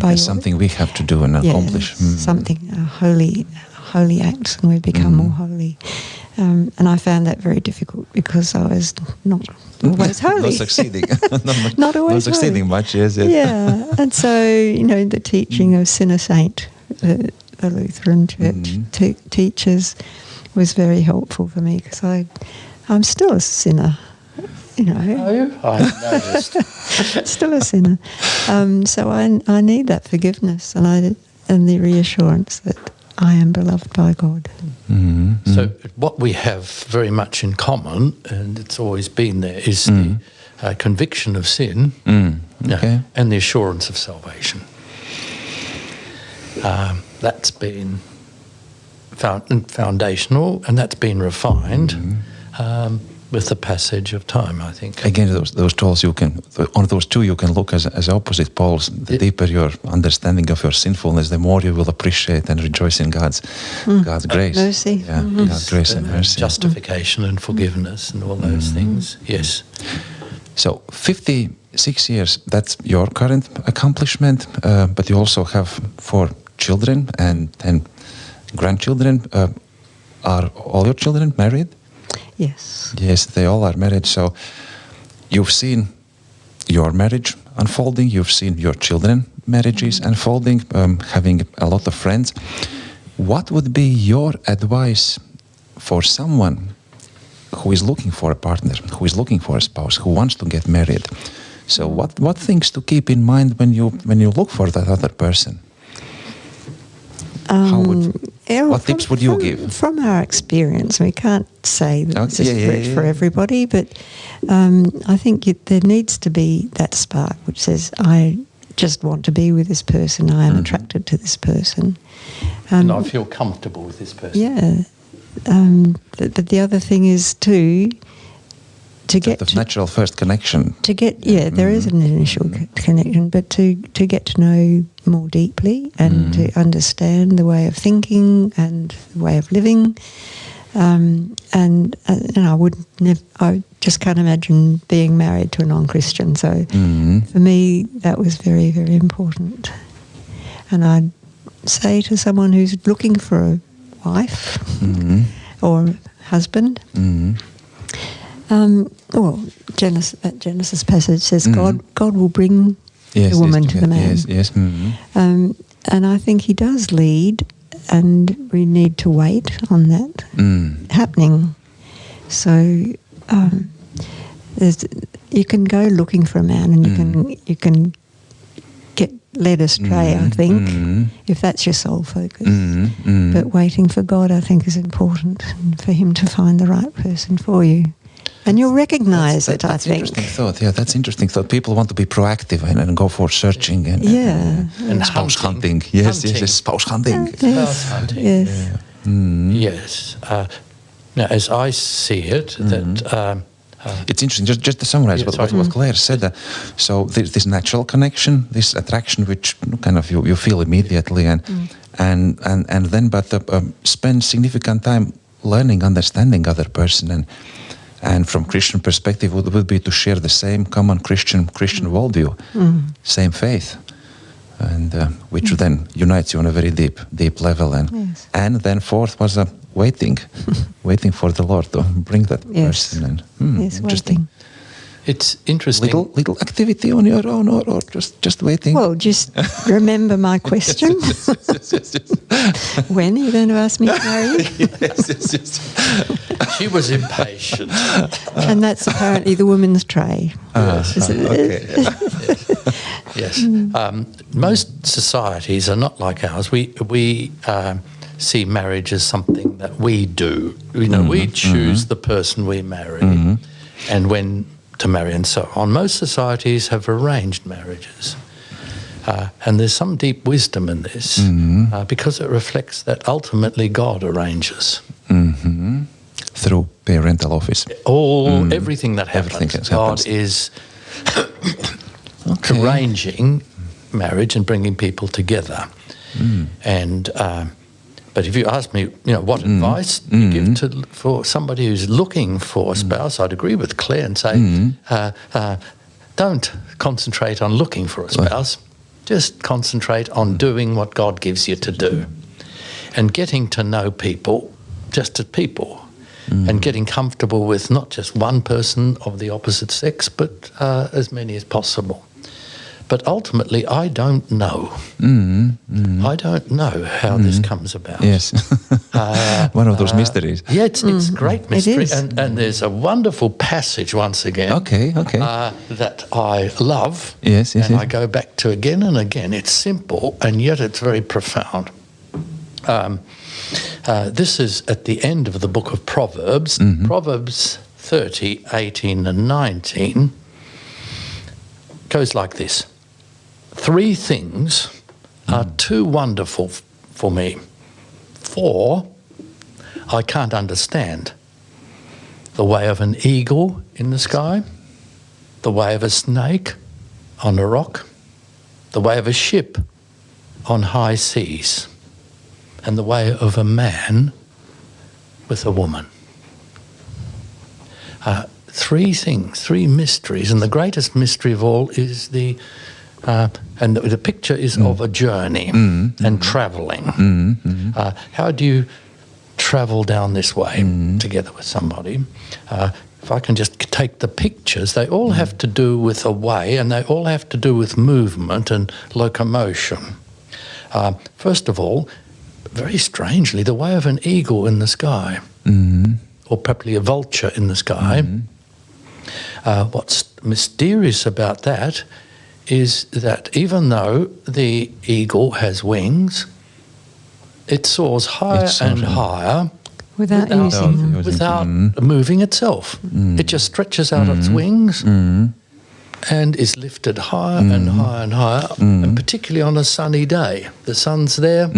By something we have to do and accomplish. Something holy acts, and we become more holy. And I found that very difficult because I was not always holy. Not succeeding. Not always not succeeding holy. much, yes. Yeah, and so, the teaching of sinner saint, the Lutheran Church teachers, was very helpful for me because I'm still a sinner. Are you? I noticed. Still a sinner. So I need that forgiveness and the reassurance that I am beloved by God. So what we have very much in common, and it's always been there, is the conviction of sin and the assurance of salvation. That's been foundational, and that's been refined with the passage of time, I think. Again, those tools on those two you can look as opposite poles. The deeper your understanding of your sinfulness, the more you will appreciate and rejoice in God's grace. Mercy. Yeah, God's grace and mercy. Justification and forgiveness and all those things, yes. So 56 years, that's your current accomplishment, but you also have 4 children and 10 grandchildren. Are all your children married? Yes. Yes, they all are married. So you've seen your marriage unfolding, you've seen your children marriages unfolding, having a lot of friends. What would be your advice for someone who is looking for a partner, who is looking for a spouse, who wants to get married. So what things to keep in mind when you look for that other person? What tips would you give? From our experience, we can't say that this is for everybody, but I think there needs to be that spark which says, I just want to be with this person, I am attracted to this person. And I feel comfortable with this person. Yeah. But the other thing is to get the natural first connection. There is an initial connection, but to get to know more deeply and to understand the way of thinking and the way of living. I just can't imagine being married to a non-Christian. So for me, that was very, very important. And I'd say to someone who's looking for a wife or husband, that Genesis passage says God will bring the woman to the man. Yes. And I think he does lead, and we need to wait on that happening. So you can go looking for a man, and you can get led astray, I think, if that's your sole focus. But waiting for God, I think, is important, and for him to find the right person for you. And you'll recognise it, I think. Interesting thought. Yeah, that's interesting thought. People want to be proactive and go for searching and spouse hunting. Yes, spouse hunting. Spouse hunting. Yes. Yes. Now, as I see it, that it's interesting. Just to summarize what Claire said. So this natural connection, this attraction, which kind of you feel immediately, and then spend significant time learning, understanding other person, and from Christian perspective, would be to share the same common Christian worldview, same faith, and which then unites you on a very deep level. And then fourth was waiting for the Lord to bring that person. And interesting. Waiting. It's interesting. Little activity on your own, or just waiting. Well, just remember my question. When are you going to ask me to marry you? Yes. She was impatient. And that's apparently the woman's tray. Yes. Most societies are not like ours. We see marriage as something that we do. We choose the person we marry, and when to marry and so on. Most societies have arranged marriages. And there's some deep wisdom in this because it reflects that ultimately God arranges. Through parental office. Everything that happens, God is arranging marriage and bringing people together. And but if you ask me, what advice do you give for somebody who's looking for a spouse, I'd agree with Claire and say, don't concentrate on looking for a spouse. Just concentrate on doing what God gives you to do, and getting to know people just as people, and getting comfortable with not just one person of the opposite sex, but as many as possible. But ultimately, I don't know. I don't know how this comes about. Yes. One of those mysteries. Yeah, it's a great mystery. It is. And there's a wonderful passage once again. Okay. That I love. Yes. I go back to again and again. It's simple, and yet it's very profound. This is at the end of the book of Proverbs. Proverbs 30, 18 and 19 goes like this. 3 things are too wonderful for me. 4 I can't understand. The way of an eagle in the sky, the way of a snake on a rock, the way of a ship on high seas, and the way of a man with a woman. 3 things, 3 mysteries, and the greatest mystery of all is and the picture is of a journey and travelling. How do you travel down this way together with somebody? If I can just take the pictures, they all have to do with a way, and they all have to do with movement and locomotion. First of all, very strangely, the way of an eagle in the sky, or probably a vulture in the sky. What's mysterious about that is that even though the eagle has wings, it soars higher and higher without using them. Without moving itself. It just stretches out its wings and is lifted higher and higher and higher, and particularly on a sunny day. The sun's there,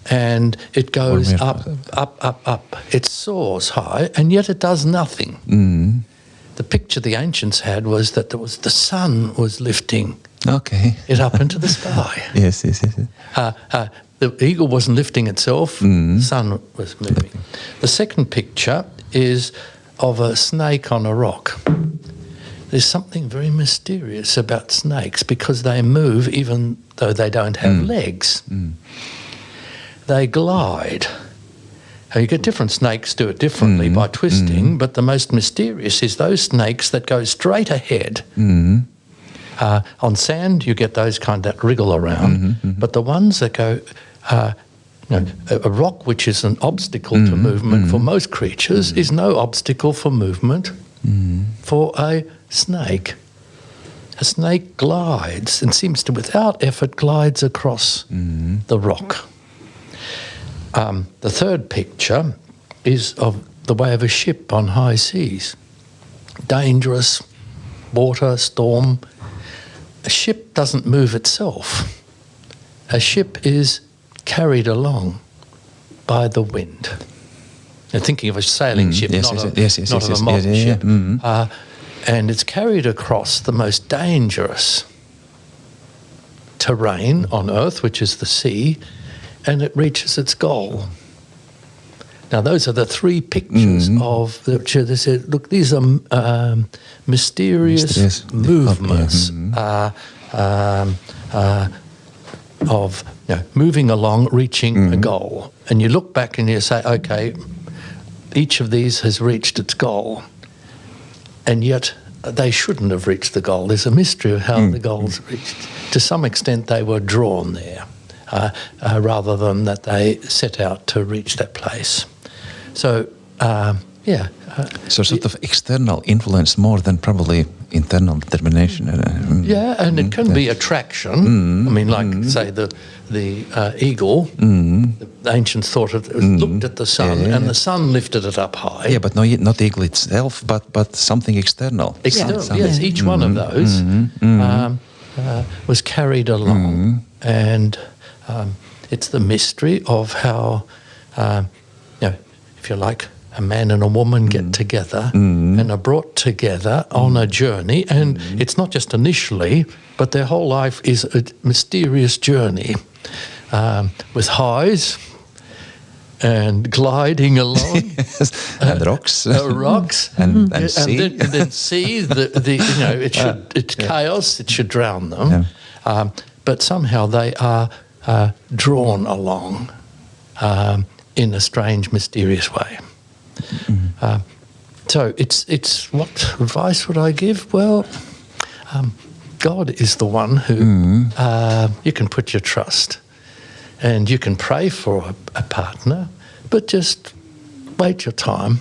and it goes up, up, up, up. It soars high, and yet it does nothing. The picture the ancients had was that the sun was lifting it up into the sky. Yes. The eagle wasn't lifting itself, the sun was moving. The second picture is of a snake on a rock. There's something very mysterious about snakes because they move even though they don't have legs. They glide. Now, you get different snakes do it differently by twisting, but the most mysterious is those snakes that go straight ahead. On sand, you get those kind that wriggle around, but the ones that go, a rock which is an obstacle to movement for most creatures is no obstacle for movement for a snake. A snake glides and seems to, without effort, glides across the rock. The third picture is of the way of a ship on high seas. Dangerous, water, storm. A ship doesn't move itself. A ship is carried along by the wind. Now, thinking of a sailing ship, not of a modern ship. And it's carried across the most dangerous terrain on Earth, which is the sea, and it reaches its goal. Now, those are the three pictures of the picture. Look, these are mysterious movements of moving along, reaching a goal. And you look back and you say, okay, each of these has reached its goal, and yet they shouldn't have reached the goal. There's a mystery of how the goals reached. To some extent, they were drawn there. Rather than that they set out to reach that place. So, so sort of external influence more than probably internal determination. And it can be attraction. I mean, like, say, the eagle, the ancients thought it looked at the sun, and the sun lifted it up high. Yeah, but not the eagle itself, but something external. External, yes. Each one of those was carried along, and it's the mystery of how, if you like, a man and a woman get together and are brought together on a journey. And it's not just initially, but their whole life is a mysterious journey with highs and gliding along. And rocks. Rocks. and sea. And then sea, it's chaos, it should drown them. Yeah. But somehow they are drawn along in a strange, mysterious way. So it's what advice would I give? Well, God is the one who you can put your trust, and you can pray for a partner, but just wait your time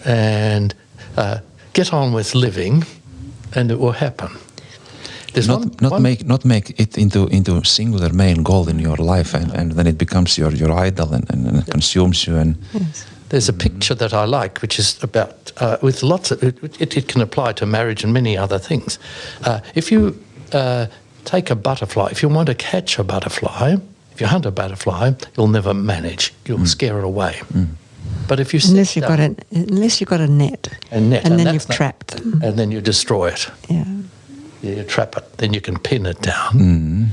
and get on with living, and it will happen. Not make it into singular main goal in your life, and then it becomes your idol and consumes you. And there's a picture that I like, which is about with lots of it can apply to marriage and many other things. If you take a butterfly, if you want to catch a butterfly, if you hunt a butterfly, you'll never manage. You'll scare it away. But if you unless you've got a net, and then you've trapped them, and then you destroy it. You trap it, then you can pin it down.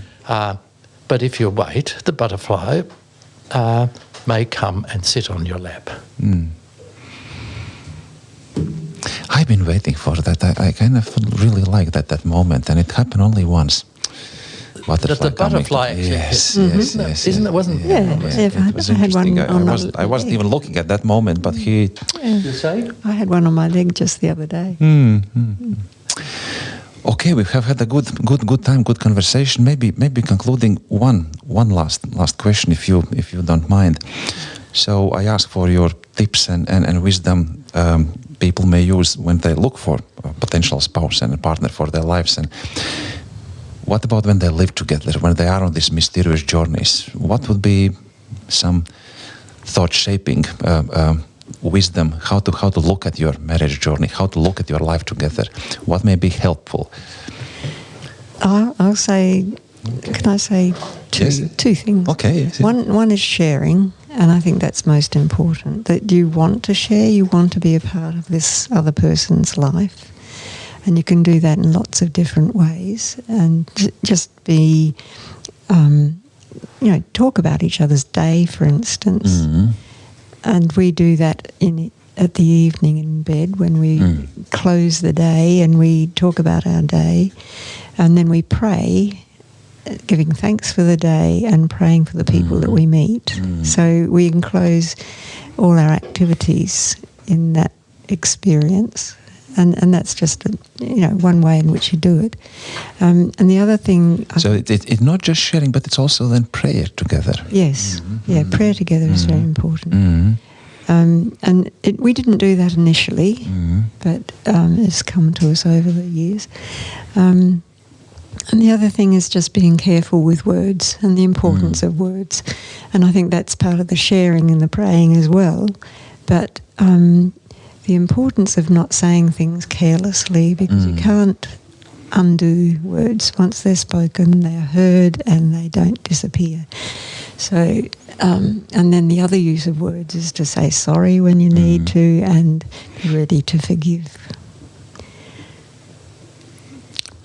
But if you wait, the butterfly may come and sit on your lap. I've been waiting for that. I kind of really like that moment, and it happened only once. The butterfly actually. Yes. Isn't it? Wasn't it? It was interesting. I wasn't even looking at that moment, but You say? I had one on my leg just the other day. Okay, we have had a good time, good conversation. Maybe concluding one last question, if you don't mind. So I ask for your tips and wisdom people may use when they look for a potential spouse and a partner for their lives. And what about when they live together, when they are on these mysterious journeys? What would be some thought-shaping wisdom, how to look at your marriage journey, how to look at your life together? What may be helpful? I'll say, can I say two things? Okay. Yes. One is sharing, and I think that's most important, that you want to share, you want to be a part of this other person's life. And you can do that in lots of different ways, and just be, talk about each other's day, for instance. Mm-hmm. And we do that at the evening in bed when we close the day, and we talk about our day, and then we pray, giving thanks for the day and praying for the people that we meet. So we enclose all our activities in that experience. And that's just one way in which you do it. And the other thing... So it's not just sharing, but it's also then prayer together. Yes. Prayer together is very important. And we didn't do that initially, but it's come to us over the years. And the other thing is just being careful with words and the importance of words. And I think that's part of the sharing and the praying as well. But... the importance of not saying things carelessly, because you can't undo words. Once they're spoken, they're heard and they don't disappear. So, and then the other use of words is to say sorry when you need to and be ready to forgive.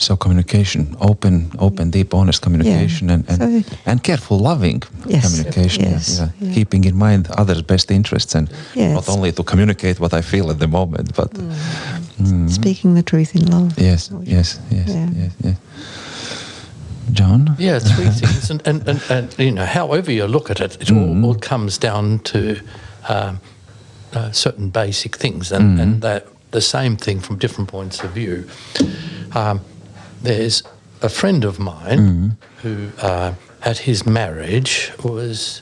So communication, open, deep, honest communication, and careful, loving communication. Yes. Keeping in mind others' best interests, and not only to communicate what I feel at the moment, but speaking the truth in love. Yes. John? Yeah, three things, and however you look at it, it all comes down to certain basic things, and that the same thing from different points of view. There's a friend of mine who, at his marriage, was,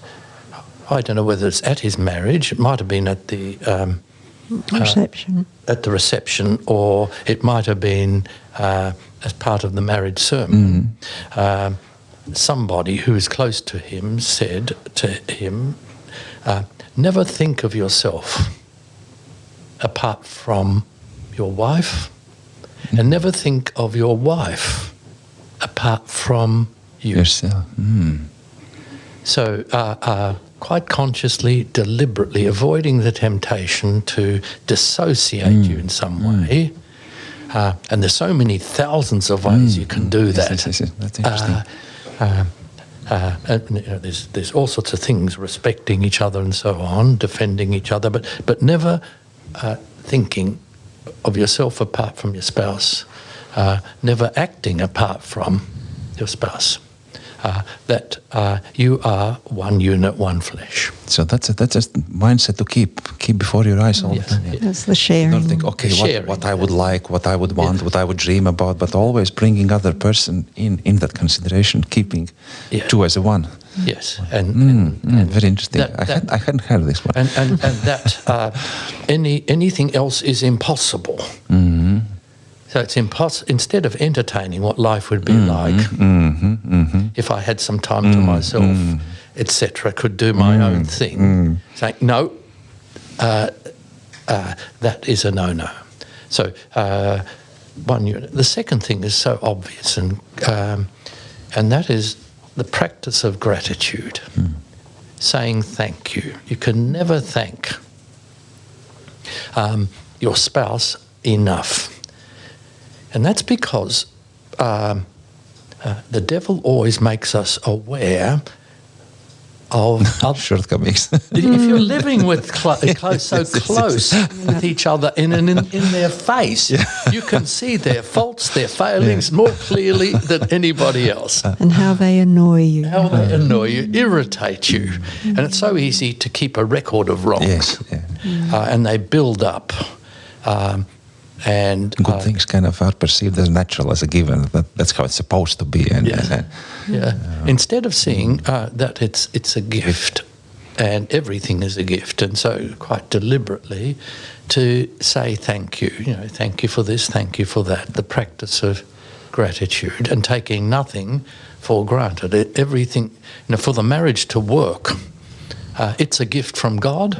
I don't know whether it's at his marriage, it might have been at the reception. At the reception, or it might have been as part of the marriage sermon. Somebody who is close to him said to him, never think of yourself apart from your wife, and never think of your wife apart from you. Yourself. So quite consciously, deliberately avoiding the temptation to dissociate you in some way. And there's so many thousands of ways you can do that. Yes, that's interesting. And, there's all sorts of things, respecting each other and so on, defending each other, but never thinking of yourself apart from your spouse, never acting apart from your spouse. That you are one unit, one flesh. So that's a mindset to keep before your eyes all the time. Yeah. That's the sharing. Not think, what I would like, what I would want, what I would dream about, but always bringing other person in that consideration, keeping two as a one. Yes, and very interesting. I hadn't heard this one. And that anything else is impossible. So it's impossible. Instead of entertaining what life would be like, if I had some time to myself, etc., could do my own thing, saying no, that is a no-no. So one unit. The second thing is so obvious, and that is the practice of gratitude, saying thank you. You can never thank your spouse enough. And that's because the devil always makes us aware of shortcomings. If you're living with close with each other in their face, you can see their faults, their failings more clearly than anybody else. And how they annoy you. Irritate you. And it's so easy to keep a record of wrongs. Yes. And they build up. And good things kind of are perceived as natural, as a given. That's how it's supposed to be. And instead of seeing that it's a gift, and everything is a gift, and so quite deliberately to say thank you. Thank you for this, thank you for that. The practice of gratitude and taking nothing for granted. Everything, for the marriage to work. It's a gift from God,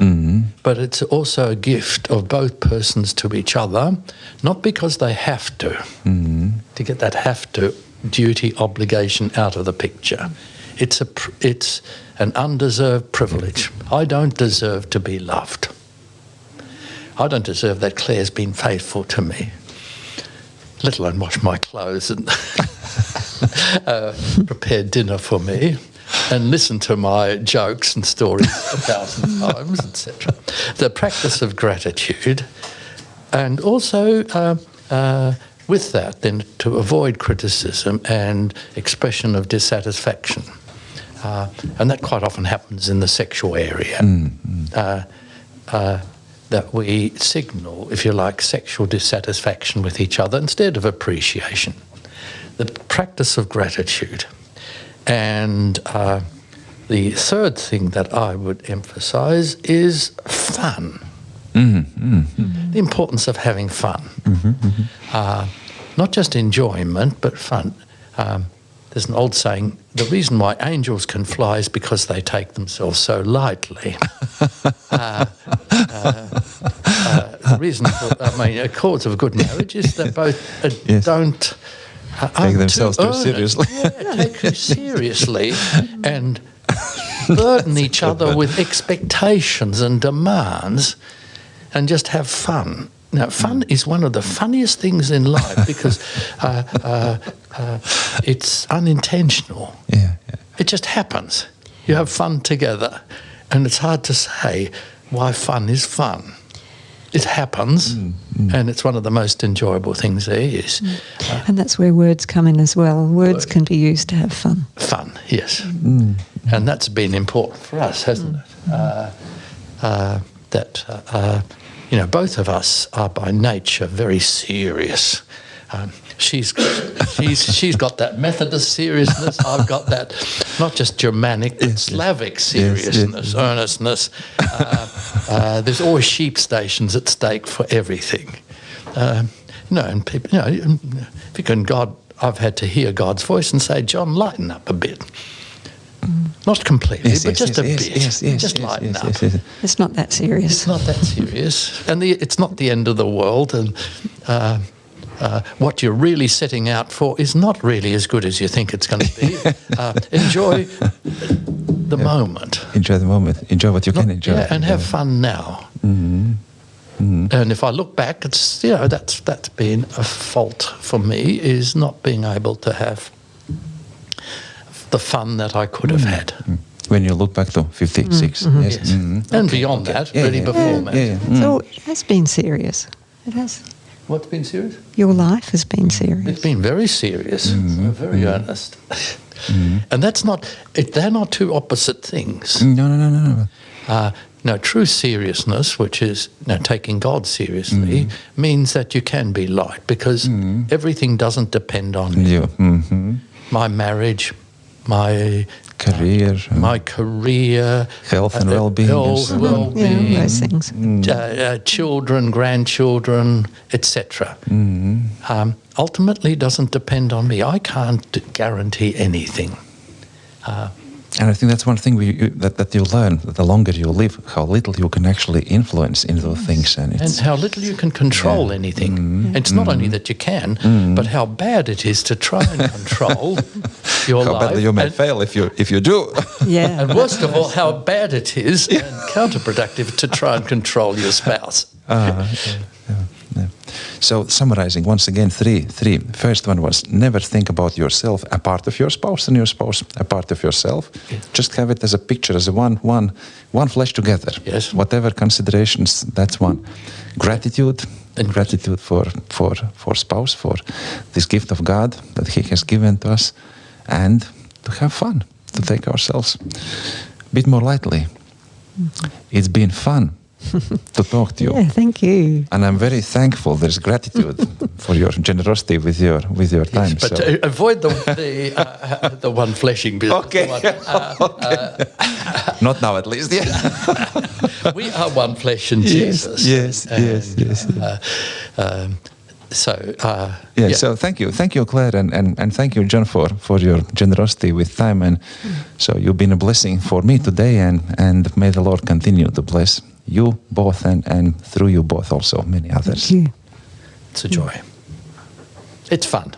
but it's also a gift of both persons to each other, not because they have to get that have to, duty, obligation out of the picture. It's an undeserved privilege. I don't deserve to be loved. I don't deserve that Claire's been faithful to me, let alone wash my clothes and prepare dinner for me, and listen to my jokes and stories 1,000 times, etc. The practice of gratitude, and also with that, then to avoid criticism and expression of dissatisfaction. And that quite often happens in the sexual area, that we signal, if you like, sexual dissatisfaction with each other instead of appreciation. The practice of gratitude. And the third thing that I would emphasize is fun. The importance of having fun. Not just enjoyment, but fun. There's an old saying, the reason why angels can fly is because they take themselves so lightly. The reason for, a cause of a good marriage is that both don't take themselves too seriously. Take it seriously and burden each other with expectations and demands and just have fun. Now, fun is one of the funniest things in life because it's unintentional. It just happens. You have fun together, and it's hard to say why fun is fun. It happens, and it's one of the most enjoyable things there is. And that's where words come in as well. Words can be used to have fun. Fun, yes. And that's been important for us, hasn't it? Both of us are by nature very serious. She's got that Methodist seriousness. I've got that not just Germanic but Slavic seriousness, earnestness. There's always sheep stations at stake for everything. And people, if you can, I've had to hear God's voice and say, "John, lighten up a bit." Not completely, but just a bit. Just lighten up. It's not that serious. It's not that serious. And it's not the end of the world. And what you're really setting out for is not really as good as you think it's going to be. Enjoy the moment. Enjoy the moment. Enjoy what you can enjoy. Yeah, and have fun now. And if I look back, it's that's been a fault for me, is not being able to have the fun that I could have had. When you look back to 56, yes. And beyond that, really before that. So it has been serious. It has. What's been serious? Your life has been serious. It's been very serious, very earnest. And that's not, they're not two opposite things. No. True seriousness, which is taking God seriously, means that you can be light because everything doesn't depend on you. My marriage, my career, health and well-being, those things, children, grandchildren, etc. Ultimately, doesn't depend on me. I can't guarantee anything. And I think that's one thing that you learn, that the longer you live, how little you can actually influence in those things. And how little you can control anything. And it's not only that you can, but how bad it is to try and control your life. How badly you may fail if you do. Yeah. And worst of all, how bad it is and counterproductive to try and control your spouse. So summarizing once again, three. First one was never think about yourself a part of your spouse and your spouse a part of yourself. Yes. Just have it as a picture, as a one flesh together. Yes. Whatever considerations, that's one. Gratitude and gratitude for spouse, for this gift of God that He has given to us, and to have fun, to take ourselves a bit more lightly. It's been fun to talk to you. Yeah, thank you. And I'm very thankful. There's gratitude for your generosity with your time. Yes, but so. avoid the one fleshing business. Okay. Okay. Not now, at least. Yeah. We are one flesh in Jesus. Yes. So thank you, Claire, and thank you, John, for your generosity with time, and so you've been a blessing for me today, and may the Lord continue to bless you both, and through you both also many others. Thank you. It's a joy. It's fun.